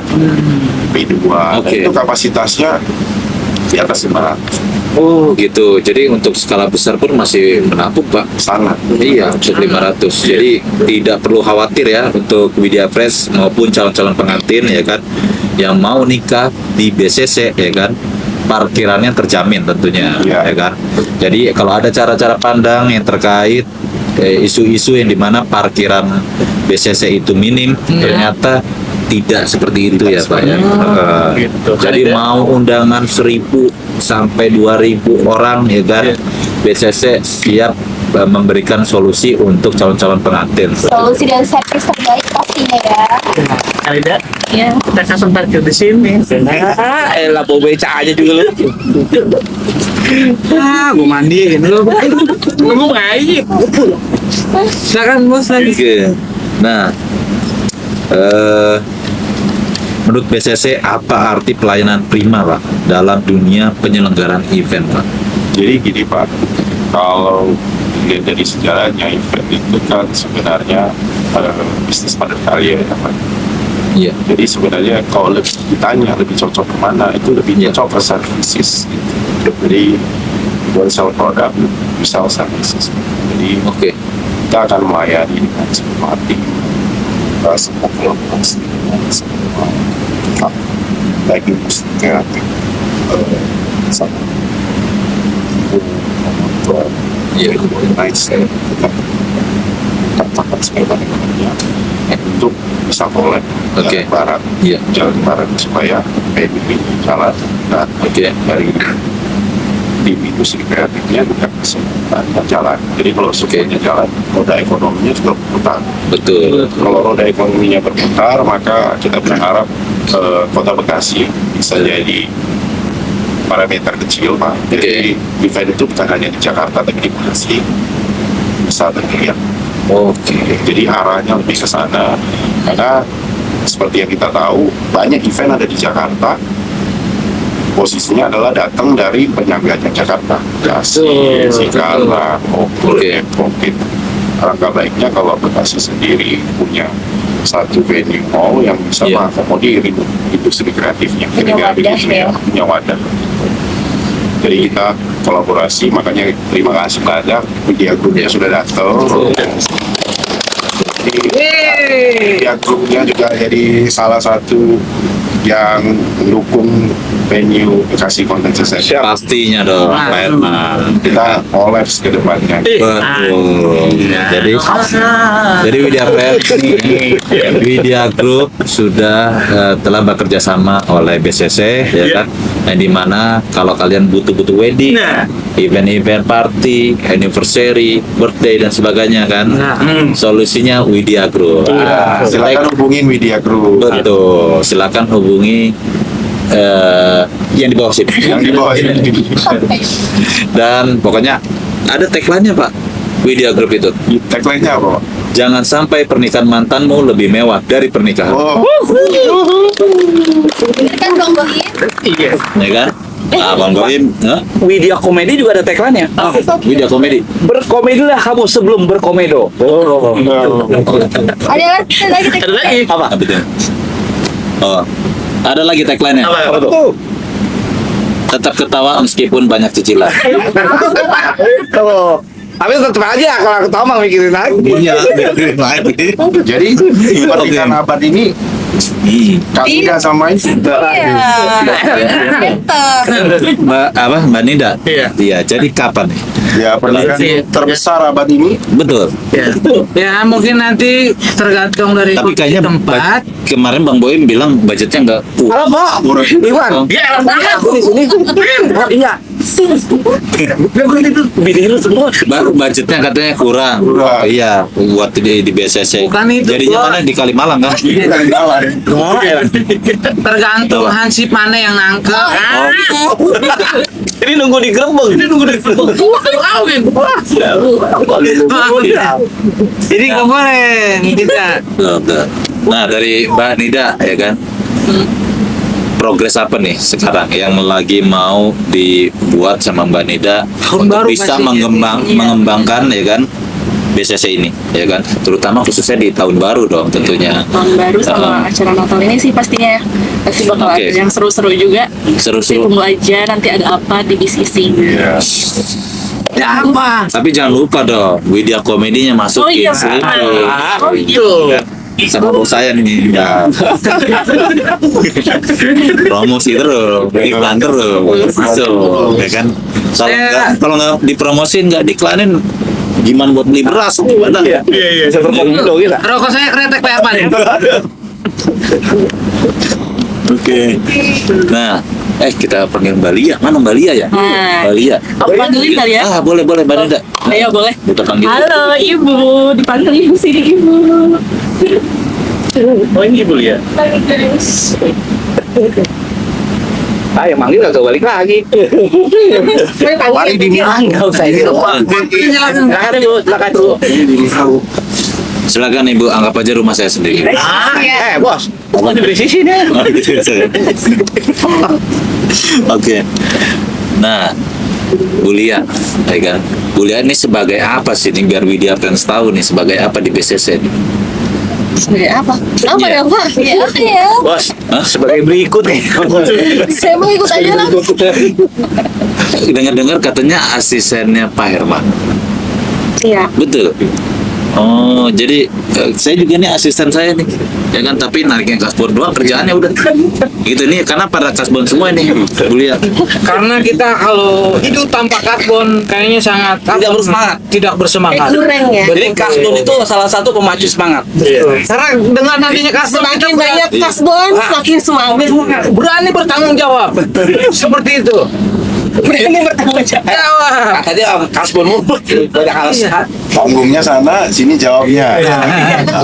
P2. Oke. Itu kapasitasnya di atas 500 Oh gitu. Jadi untuk skala besar pun masih menampung Pak. sangat. Iya, untuk 500. Jadi tidak perlu khawatir ya untuk Widya Fresh maupun calon-calon pengantin ya kan yang mau nikah di BCC ya kan. Parkirannya terjamin tentunya Iya. ya kan. Jadi kalau ada cara-cara pandang yang terkait isu-isu yang dimana parkiran BCC itu minim, ternyata tidak seperti itu ya Pak ya. Gitu. Jadi mau undangan 1.000 sampai 2.000 orang ya kan, BCC siap memberikan solusi untuk calon-calon pengantin. Solusi dan servis terbaik pastinya ya. Ada Iya. kita kasih parkir di sini. Elah bawa beca aja juga lu. Gua mandi gitu. Gua ngaji. Silakan bos lagi. Oke. Nah, menurut BCC apa arti pelayanan prima Pak dalam dunia penyelenggaraan event Pak? Jadi gini Pak, kalau dilihat dari sejarahnya, event itu kan sebenarnya bisnis padat karya ya Pak. Iya. Jadi sebenarnya kalau lebih ditanya lebih cocok kemana, itu lebih Iya. cocok ke services gitu. Jadi buat sell produk, sell services. Jadi Oke. kita akan melayani dengan semua tim, semua kolaborasi dengan semua pihak, baik industri kreatif, sama promotor, Iya. organizer, kita katakan sebanyak-banyaknya untuk bisa collab Oke. Iya. jalan bareng supaya PBB jalan, dan Oke. dari tim industri kreatifnya juga bisa jalan. Jadi kalau semuanya jalan, roda ekonominya juga berputar. Betul. Kalau roda ekonominya berputar, maka kita berharap Kota Bekasi bisa jadi parameter kecil Pak. Jadi event itu bukan hanya di Jakarta, tapi di Bekasi bisa terlihat. Oke. Jadi arahnya lebih ke sana, karena seperti yang kita tahu banyak event ada di Jakarta, posisinya adalah datang dari penyangganya Jakarta, Bekasi, Sigala, Bogor, Oke. Depok. Alangkah baiknya kalau Bekasi sendiri punya satu venue mall yang bisa Iya. mengakomodir industri kreatifnya, Punya kira-kira wadah begitu ya. punya wadah. Jadi kita kolaborasi, makanya terima kasih banyak media grupnya sudah datang. Media grupnya juga jadi salah satu yang mendukung venue Bekasi Content Society. Pastinya dong, Pak Herman. Kita kolaps ke depannya. Betul. Jadi Widya Friends ini, Widya Group sudah telah bekerja sama oleh BCC, ya kan? Yang dimana kalau kalian butuh wedding, event-event party, anniversary, birthday dan sebagainya kan, solusinya Widya Group. Silakan hubungin Widya Group. Betul. Silakan hubungi yang di bawah sini. Yang di bawah ini. Dan pokoknya ada tagline-nya Pak. Widya Group itu. Tagline-nya apa, Pak? Jangan sampai pernikahan mantanmu lebih mewah dari pernikahan. Oh, Kan Bang Bohim. Ya kan? Bang Bohim, Widya Komedi juga ada tagline-nya. Widya Komedi. Berkomedilah kamu sebelum berkomedo. Ada lagi. Apa? Apa itu? Oh, ada lagi tagline-nya. Apa tuh? Tetap ketawa meskipun banyak cicilan. Kalau tapi tetap aja kalau aku tahu mah mikirin lagi. Iya. jadi pernikahan abad ini Kak Ida sama ini. Mbak Nida? Iya. Jadi kapan nih? Ya, pernikahan terbesar abad ini. Betul. Ya mungkin nanti tergantung dari Tapi kayaknya tempat. kemarin Bang Boim bilang budgetnya nggak. Halo, Pak. Iwan. Ya, Aku di sini. Iya. Bini lu semua. Budgetnya katanya kurang. Kurang. Iya, buat di BCC. Bukan itu, Jadinya Bos. mana di Kalimalang kan? Tergantung Apa? hansip mana yang nangkep. Ini nunggu di gerbong. Kawin. Jadi nggak boleh tidak. Betul. Nah, dari Mbak Nida ya kan. Progres apa nih sekarang yang lagi mau dibuat sama Mbak Nida Tahun untuk baru bisa pasti. mengembangkan ya kan BCC ini ya kan, terutama khususnya di tahun baru dong tentunya. Tahun baru sama acara Natal ini sih pastinya pasti bakal Oke. ada yang seru-seru juga. Seru-seru. Tunggu aja nanti ada apa di BCC. Ya apa? Tapi jangan lupa dong Widya Komedinya Oh masukin iya, situ. oh iya. Sama bos saya nih ya. Promosi terus, iklan terus, so, ya kan. Kalau nggak dipromosin, nggak diiklanin, gimana buat beli beras? Gimana? Iya. Saya berkomedo gitu. Rokok saya kretek Pak Herman. Oke. Nah, kita panggil Mbak Lia. Mana Mbak Lia ya? Nah. Mbak Lia. Aku panggilin kali ya? Boleh Mbak Nida. Ayo boleh. Kita panggil. Halo Ibu, dipanggil Ibu sini Ibu. Oh ini Ibu ya. Yang manggil gak balik lagi. Mari dibilang. Enggak usah ini. Silakan Ibu, silakan Ibu. Silakan Ibu, anggap aja rumah saya sendiri. Bos. Mau diberi sisi nih. Oh, gitu ya. Oke. Nah, Bu Lia, ya kan? Bu Lia ini sebagai apa sih nih biar Widya Friends tahu nih sebagai apa di BCC nih? Sebagai apa? Apa Iya. ya Pak? Ya apa ya? Bos, Hah? sebagai berikut nih. Saya mau ikut aja lah. Dengar-dengar katanya asistennya Pak Herman. Iya. Betul. Oh, jadi saya juga nih asisten saya nih. Ya kan, tapi nariknya kasbon doang kerjaannya udah. Gitu nih, karena pada kasbon semua nih, Bu Lia. Karena kita kalau hidup tanpa karbon kayaknya sangat Tidak bersemangat. Tidak bersemangat. Kurang ya. Jadi kasbon itu salah satu pemacu semangat. Karena dengan nantinya karbon kita Semakin banyak kasbon, semakin semangat. berani bertanggung jawab. Seperti itu. Berani bertanggung jawab. Kata dia kasbonmu banyak alasan. Panggungnya sana, sini jawabnya.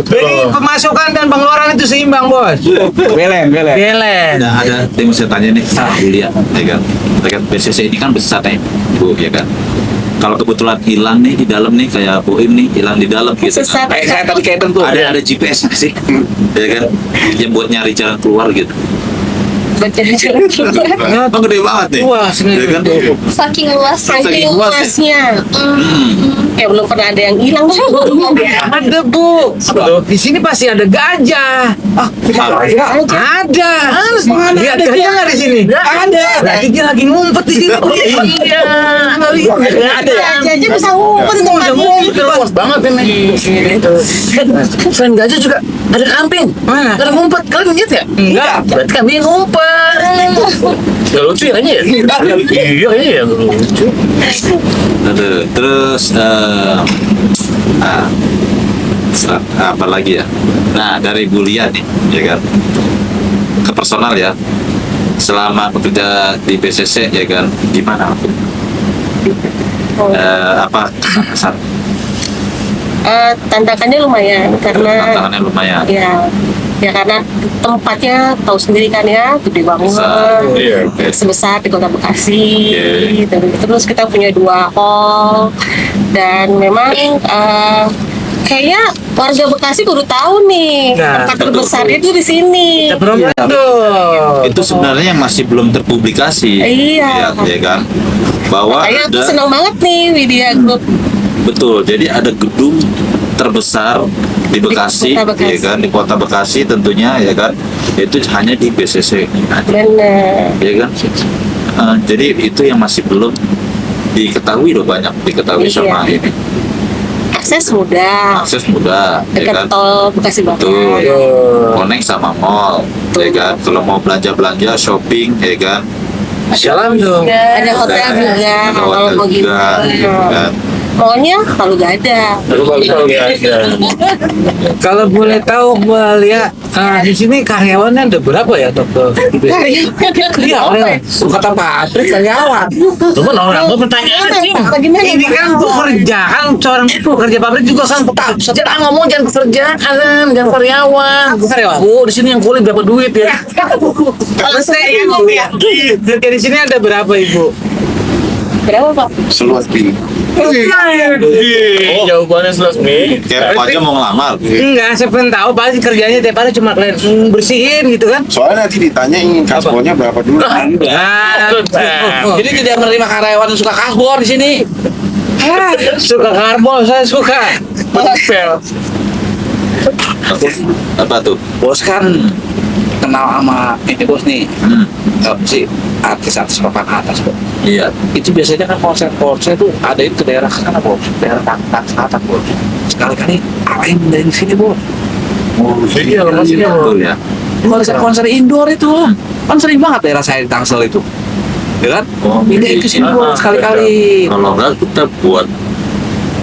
Jadi pemasukan dan pengeluaran itu seimbang, Bos. Belen. Belen. Nah, ada yang mau saya tanya nih, Bu Lia, ya kan? Terkait BCC ini kan besar nih, Bu, ya kan? Kalau kebetulan hilang nih di dalam nih kayak Boim nih hilang di dalam gitu Sesat. kan? Kayak saya tadi kayak tentu. Ada GPS nggak sih, ya kan? Yang buat nyari jalan keluar gitu. Jalan-jalan keluar. Oh, gede banget nih. Wah, ya kan? Saking luas. Saking luas ya? Luasnya. Belum pernah ada yang hilang. Ada, Bu. Di sini pasti ada gajah. Ada. Lihat gajah nggak di sini? Ada. Berarti dia lagi ngumpet di sini. Iya. Ada ya? Aja bisa ngumpet untuk Udah ngumpet luas banget ini. Selain gajah juga ada kambing. Mana? Ada ngumpet. Kalian lihat ya? Enggak. Berarti kambing ngumpet. Gak lucu ya kayaknya ya? Iya kayaknya ya gak lucu. Terus apa lagi ya? Nah, dari Bulia nih, ya kan? Ke personal ya. Selama bekerja di BCC ya kan, gimana? Apa kesan-kesan? Tantangannya lumayan karena Tantangannya lumayan. ya karena tempatnya tahu sendiri kan ya, gede banget. Iya. Sebesar di Kota Bekasi. Oke. Terus kita punya 2 hall dan memang kayaknya warga Bekasi kudu tahu nih Nah, tempat terbesarnya itu di sini. Kita promo dong. Itu sebenarnya yang masih belum terpublikasi. Iya. Ya kan? Bahwa Makanya aku ada senang banget nih Widya Group. betul. Jadi ada gedung terbesar di Bekasi, Kota Bekasi. ya kan? Di Kota Bekasi tentunya ya kan. Itu hanya di BCC. Benar. Ya kan? Jadi itu yang masih belum diketahui loh, banyak diketahui Iya. sama ini. Akses mudah. Akses mudah, ya Dekat kan? tol Bekasi Betul. Barat. Connect sama mall, ya kan? Kalau mau belanja shopping, ya kan? Salam dong. Ada hotel juga kalau mau gitu. ya kan? Maunya kalau gak ada. Kalau boleh tahu Bulia, di sini karyawannya ada berapa ya dokter? Iya, karyawan. Kata pabrik karyawan. Cuma orang gue pertanyaan sih. Ini kan pekerja kan, seorang pekerja pabrik juga kan tetap. Jangan ngomong jangan pekerjaan, jangan karyawan. Karyawan. Bu, di sini yang kulit berapa duit ya? Kalau saya ya. Kerja di sini ada berapa ibu? Berapa Pak? Seluas ini. Jawabannya selesai. Kayak aja mau ngelamar. Enggak, saya pengen tahu pasti kerjanya tiap hari cuma kalian bersihin gitu kan? Soalnya nanti ditanyain kasbonya berapa dulu. Jadi tidak menerima karyawan yang suka kasbor di sini. Suka karbon, saya suka. Apa tuh? Bos kan kenal sama ini bos nih. Si artis-artis papan atas bos. Iya. Itu biasanya kan konser itu ada itu daerah sana bos, daerah atas bos. Sekali-kali arahin dari sini bos. Iya, maksudnya Betul ya. Konser indoor itu kan sering banget daerah saya di Tangsel itu, ya kan? Ini ke sini bos sekali-kali. Kalau enggak kita buat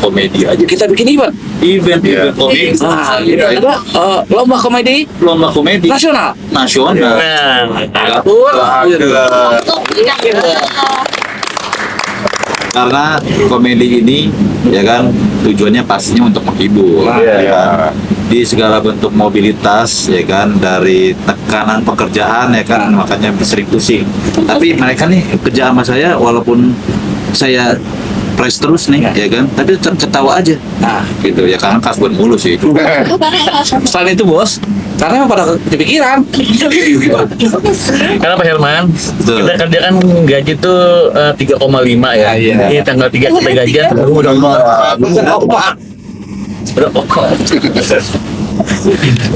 komedi aja. Kita bikin event. Event komedi. Nah, ini ada lomba komedi Lomba komedi nasional. nasional. Betul. Karena komedi ini ya kan tujuannya pastinya untuk menghibur, ya kan? Di segala bentuk mobilitas ya kan, dari tekanan pekerjaan ya kan, makanya sering pusing. Tapi mereka nih kerja sama saya walaupun saya press terus nih ya kan, tapi tetap ketawa aja. Nah gitu ya, karena kasbon mulu sih itu. Selain itu bos, karena emang pada kepikiran. Karena Pak Herman, Betul. kita kerja kan gaji tuh 3,5 ya. Iya. Ini tanggal 3 kita gajian. Udah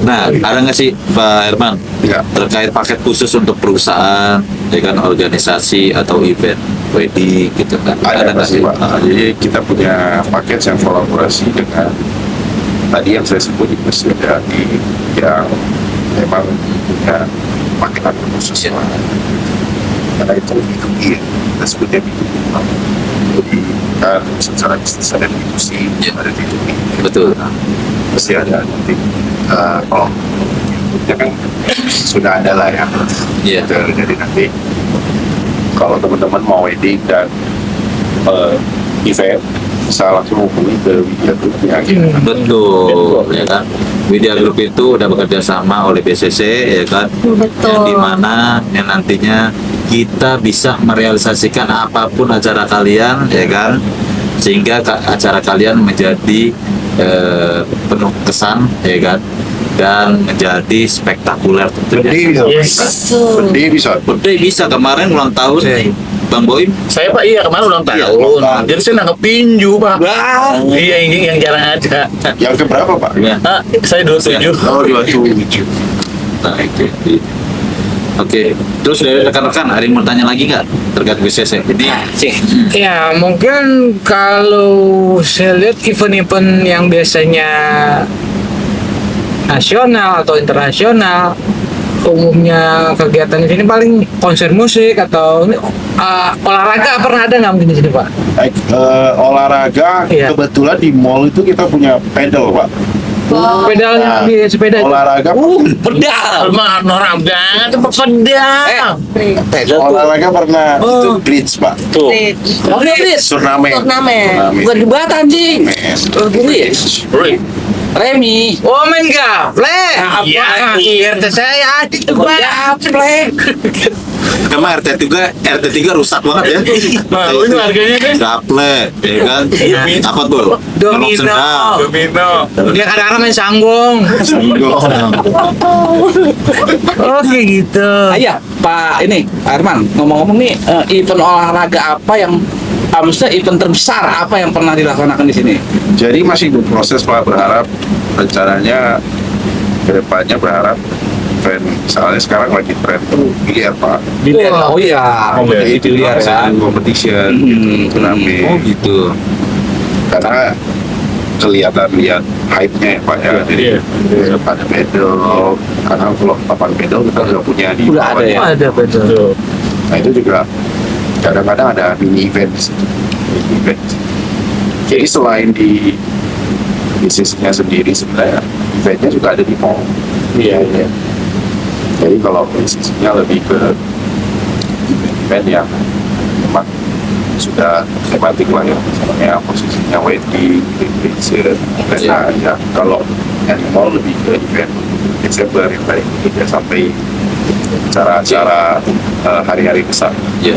Nah, ada nggak sih Pak Herman Ya. terkait paket khusus untuk perusahaan, ya kan, organisasi atau event wedding gitu kan? Ada nggak pasti Pak. Jadi kita punya paket yang kolaborasi dengan tadi yang saya sebut ada di yang memang punya paketan khusus Pak. Karena itu B2B ya, kita sebutnya B2B Pak. Jadi kan secara bisnis ada B2C, ada B2B. Betul. Nah, pasti ada nanti kalau ya kan sudah ada lah ya. Iya. Jadi nanti kalau teman-teman mau wedding dan event bisa langsung hubungi ke Widya Group ya. Betul, ya kan. Widya Group itu udah bekerja sama oleh BCC, ya kan. Betul. Yang dimana yang nantinya kita bisa merealisasikan apapun acara kalian, ya kan, sehingga acara kalian menjadi penuh kesan, ya kan, dan menjadi spektakuler tentunya. Gede bisa. Udah bisa kemarin ulang tahun Bang Boim. Saya Pak, iya kemarin ulang Iya, tahun. ulang tahun. Jadi saya nangkep tinju Pak. Iya, ini yang jarang ada. Yang keberapa Pak? Ya. Saya 27. Oh, 27. Nah, itu. Oke, terus dari rekan-rekan ada yang mau tanya lagi nggak terkait BCC? Ini Ya mungkin kalau saya lihat event-event yang biasanya nasional atau internasional umumnya kegiatan di sini paling konser musik atau olahraga pernah ada nggak mungkin di sini Pak? Olahraga, Iya. kebetulan di mall itu kita punya pedal, Pak. Pedalnya di sepeda itu. Olahraga, Pedal. Mah norak banget tempat pedal. Pedal tuh. olahraga pernah itu bridge, Pak. Tuh. Oh, Chris. Turnamen. Turnamen. Bukan di Batam, anjing. Oh, Chris. Remi. Oh main gaple. Iya, RT saya ada tuh Pak. Gaple. Emang RT3 rusak banget ya. Nah, ini harganya deh. Gaple, ya kan? Apa tuh? Nyolok sendal. Domino. Dia kadang-kadang main sanggong. Oh kayak gitu. Iya, Pak ini Arman ngomong-ngomong nih event olahraga apa yang maksudnya event terbesar apa yang pernah dilaksanakan di sini? Jadi masih berproses, Pak. Berharap rencananya kedepannya berharap event, misalnya sekarang lagi tren tuh biliar, Pak. Biliar. Oh iya, kompetisi biliar ya. Competition, turnamen. Oh gitu. Karena kelihatan lihat hype-nya ya, Pak ya. Jadi pada pedal, karena kalau papan pedal kita udah punya di Udah ada ya? Ada betul. Nah itu juga kadang-kadang ada mini event. Jadi selain di bisnisnya sendiri sebenarnya eventnya juga ada di mall. Iya. Jadi kalau bisnisnya lebih ke event yang memang sudah tematik lah ya, misalnya posisinya wedding, vacation, event ya. Kalau animal lebih ke event Desember yang paling tidak sampai acara-acara hari-hari besar. Iya.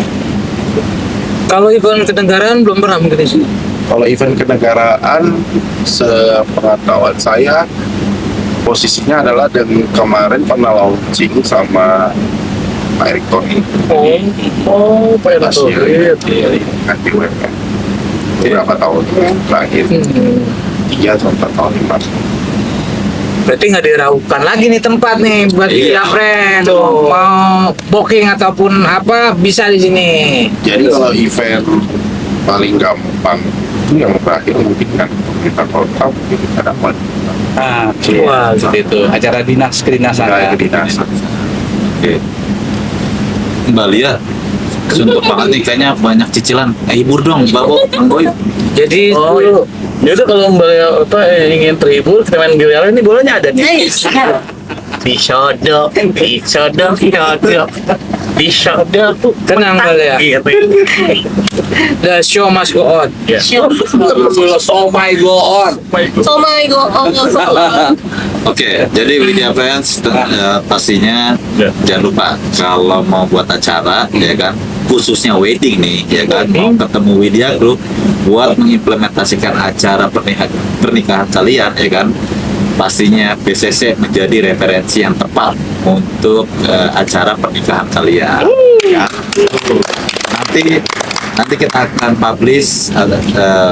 Kalau event kenegaraan belum pernah mungkin di sini. Kalau event kenegaraan, sepengetahuan saya, posisinya adalah dan kemarin pernah launching sama Pak Erick Thohir. Oh, Pak Erick Masih Thohir. di BUMN. Beberapa tahun terakhir, 3 atau 4 tahun yang lalu. Berarti nggak diraukan lagi nih tempat nih buat Iya. kita friend. Mau booking ataupun apa bisa di sini. Jadi kalau event paling gampang itu yang terakhir mungkin kan kita kota mungkin kita dapat Nah, Wah, seperti itu. Acara dinas kedinasan ya. kedinasan. Oke. Mbak Lia, suntuk banget nih kayaknya banyak cicilan. Hibur dong, Mbak Boy. Jadi Oh, dulu ya udah kalau Mbak apa ingin terhibur kita main biliar ini bolanya ada nih. Disodok, disodok. tenang kali ya. Gitu. The show must go on. So my go on. So my god, Oke, jadi Widya Friends pastinya jangan lupa kalau mau buat acara ya kan, khususnya wedding nih ya kan, mau ketemu Widya Group buat mengimplementasikan acara pernikahan kalian ya kan, pastinya BCC menjadi referensi yang tepat untuk acara pernikahan kalian. Ya. Nanti kita akan publish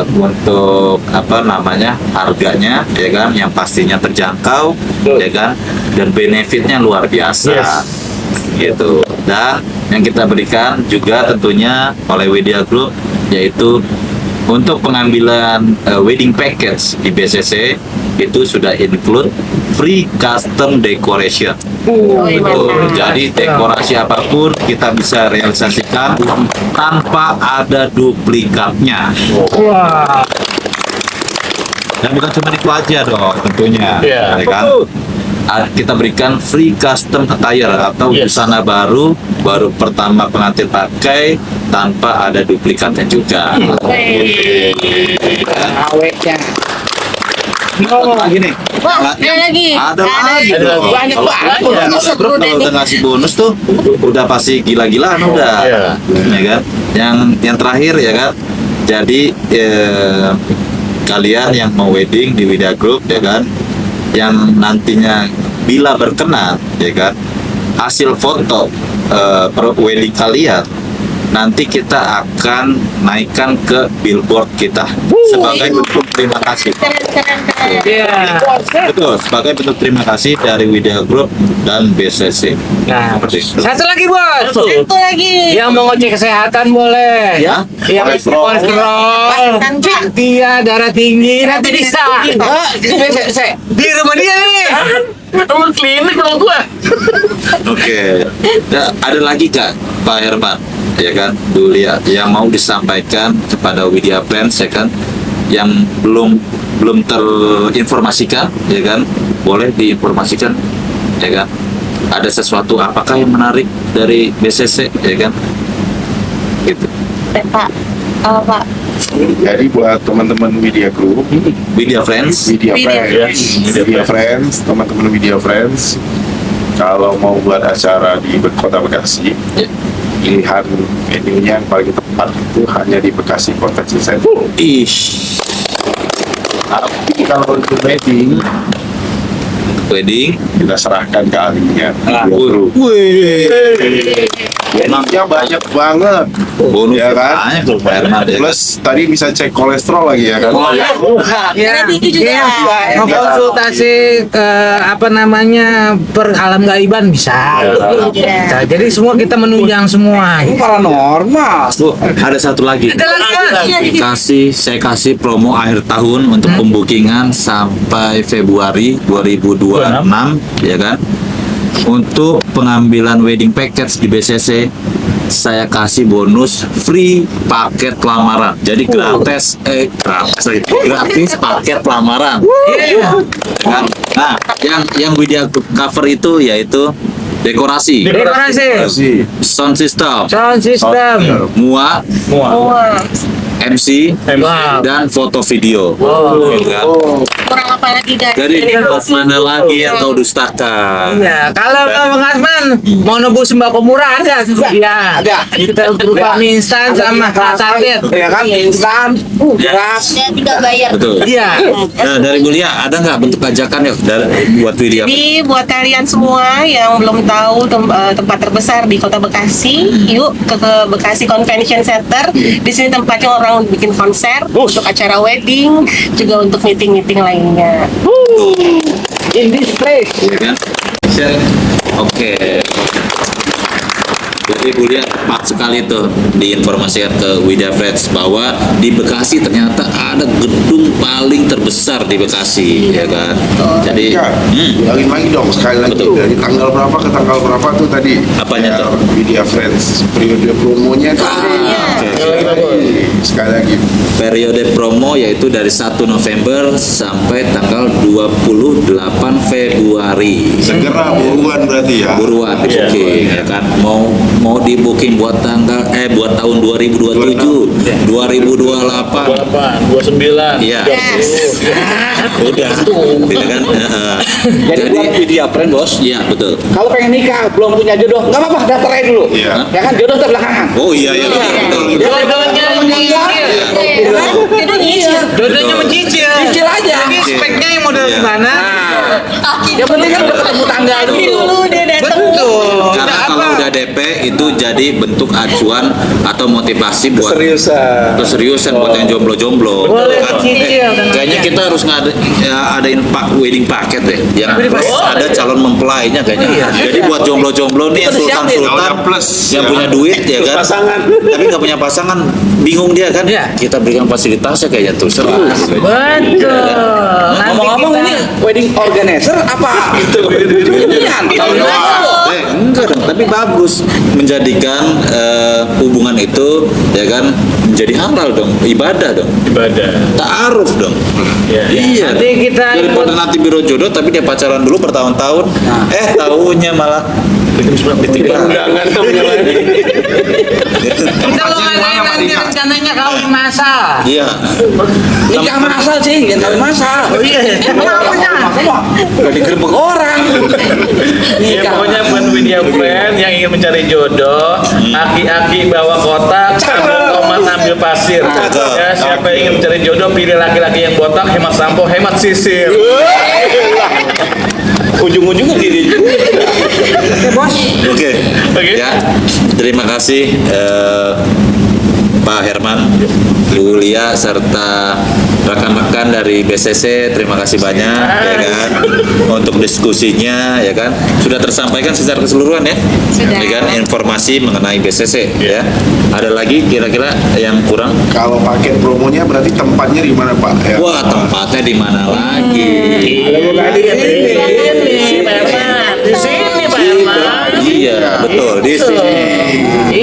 untuk apa namanya harganya ya kan, yang pastinya terjangkau ya kan, dan benefitnya luar biasa gitu. Dan yang kita berikan juga tentunya oleh Widya Group yaitu untuk pengambilan wedding package di BCC itu sudah include free custom decoration. Betul. Jadi dekorasi apapun kita bisa realisasikan tanpa ada duplikatnya. Wah. Dan bukan cuma itu aja dong tentunya, Iya. ya kan? Kita berikan free custom attire atau busana baru pertama pengantin pakai tanpa ada duplikatnya juga. Awetnya. Ada lagi nih. Wah, ada lagi. Ada lagi dong. Banyak Kalau banget. udah ngasih Seru deh kalau nih. udah ngasih bonus tuh udah pasti gila-gilaan udah. Iya. Ya kan? Yang terakhir ya kan. Jadi kalian yang mau wedding di Widya Group ya kan, yang nantinya bila berkenan ya kan, hasil foto wedding kalian nanti kita akan naikkan ke billboard kita sebagai bentuk terima kasih. Keren. Iya. Betul, sebagai bentuk terima kasih dari Widya Group dan BCC. Nah, Seperti itu. satu lagi bos. Satu lagi. Yang mau ngecek kesehatan boleh. Ya? Yang Kolesterol. kolesterol, dia darah tinggi nanti bisa. BCC. Di rumah dia nih. Emang klinik sama gua. Oke. Ada lagi Kak Pak Herman, ya kan? Dulu ya, yang mau disampaikan kepada Widya Friends, ya kan? Yang belum terinformasikan, ya kan? Boleh diinformasikan, ya kan? Ada sesuatu apakah yang menarik dari BCC, ya kan? Gitu. Pak, Pak. Jadi buat teman-teman Media Group, Widya Friends. Media Friends, teman-teman Media Friends, kalau mau buat acara di Kota Bekasi, pilihan venue-nya yang paling tepat itu hanya di Bekasi Convention Center. Ish. Tapi kalau untuk wedding, kita serahkan ke ahlinya. Media Group. Bonusnya banyak banget, Bonus ya kan? banyak tuh Pak Herman, ya kan? Plus tadi bisa cek kolesterol lagi ya kan? Ya, Tinggi juga. mau konsultasi ke apa namanya per alam gaiban bisa. Bisa. Jadi semua kita menunjang semua. Paranormal. Tuh, ada satu lagi. Saya kasih promo akhir tahun untuk pembukingan sampai Februari 2026, ya kan? Untuk pengambilan wedding package di BCC, saya kasih bonus free paket lamaran. Jadi gratis paket lamaran. Kan? Nah, yang Widya Cover itu yaitu dekorasi, sound system, MUA, MC, dan foto video. Kan? Kurang apa lagi guys? Jadi mana lagi yang kau dustakan? Ya, kalau Bang Asman mau nebus sembako murah ada. Iya, ada. Kita berupa mie instan sama saset. Ya kan, instan, beras. Ya, tinggal bayar. Betul. Iya. Nah, dari Mulia ada nggak bentuk ajakan ya buat Widya? Jadi buat kalian semua yang belum tahu tempat terbesar di Kota Bekasi, yuk ke Bekasi Convention Center. Di sini tempatnya orang bikin konser, untuk acara wedding, juga untuk meeting-meeting lainnya. In this place. Ya kan? Oke. Jadi Bulia tepat sekali tuh diinformasikan ke Widya Friends bahwa di Bekasi ternyata ada gedung paling terbesar di Bekasi, ya kan? Jadi, Ya, ulangin lagi dong sekali lagi. Betul. Dari tanggal berapa ke tanggal berapa tuh tadi? Apanya Ya, tuh? Media Friends, periode promonya tuh. Sekali lagi. periode promo yaitu dari 1 November sampai tanggal 28 Februari. Segera buruan berarti ya. Buruan di booking, ya kan? Mau di booking buat buat tahun 2027, 2028, 29. iya. Udah, gitu kan? Jadi buat Widya Friends, Bos. Iya, betul. Kalau pengen nikah belum punya jodoh, nggak apa-apa, daftar aja dulu. Iya. Ya kan, jodoh terbelakangan. Oh iya, betul. Jodohnya Jodohnya mencicil. Cicil aja. Jadi speknya yang model gimana? Yang penting kan udah ketemu tanggal dulu. Dia datang. Betul. Karena kalau udah DP itu jadi bentuk acuan atau motivasi buat keseriusan buat yang jomblo-jomblo. Boleh Kan? cicil. Kayaknya kita harus adain wedding paket deh, yang ada calon mempelainya kayaknya. Jadi buat jomblo-jomblo nih yang sultan-sultan plus yang punya duit ya kan, tapi nggak punya pasangan, bingung dia kan. Iya. Kita berikan fasilitasnya kayaknya tuh. Betul. Ngomong-ngomong ini wedding organizer apa? Enggak dong, tapi bagus menjadikan hubungan itu ya kan menjadi halal dong, ibadah dong, ta'aruf dong. Iya. Nanti kita Daripada nanti biro jodoh tapi dia pacaran dulu bertahun-tahun, tahunya malah ditinggal. kita lo ngadain nanti rencananya kawin masal. Iya. Nikah masal sih, jangan kawin masal. Oh iya. Udah digerebek orang. Ya, pokoknya buat Widya Friends yang ingin mencari jodoh, aki-aki bawa kotak, ambil tomat, ambil pasir. Ya, siapa yang ingin mencari jodoh, pilih laki-laki yang botak, hemat sampo, hemat sisir. Ujung-ujungnya diri. Oke. Ya. Terima kasih Pak Herman, Bu Lia serta rekan-rekan dari BCC, terima kasih banyak ya kan untuk diskusinya ya kan, sudah tersampaikan secara keseluruhan ya. Sudah. Ya kan, informasi mengenai BCC ya. Ada lagi kira-kira yang kurang? Kalau paket promonya berarti tempatnya di mana Pak? Ya. Wah, tempatnya di mana lagi? Di sini Pak Herman. Iya, betul di sini.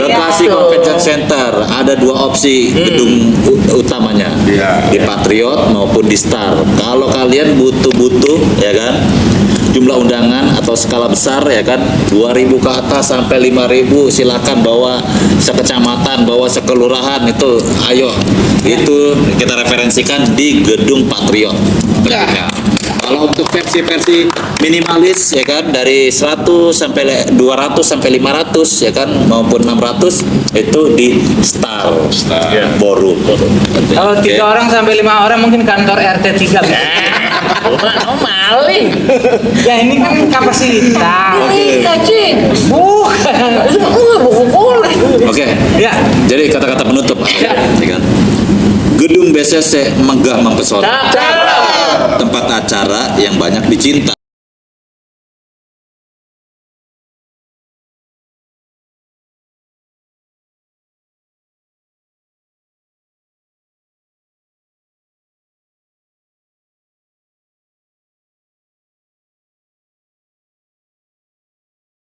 Bekasi Convention Center ada dua opsi gedung utamanya. Iya. Di Patriot maupun di Star. Kalau kalian butuh ya kan jumlah undangan atau skala besar ya kan 2.000 ke atas sampai 5.000 silakan bawa sekecamatan, bawa sekelurahan itu ayo. Itu kita referensikan di gedung Patriot. Ya. Kalau untuk versi-versi minimalis ya kan dari 100 sampai 200 sampai 500 ya kan maupun 600 itu di Star. Ballroom. Kalau 3 orang sampai 5 orang mungkin kantor RT 3. Oh maling. Ya ini kan kapasitas. Oke. Cacing. Bukan. Oke. Ya. Jadi kata-kata penutup ya kan. Gedung BCC megah mempesona. Tempat acara yang banyak dicinta.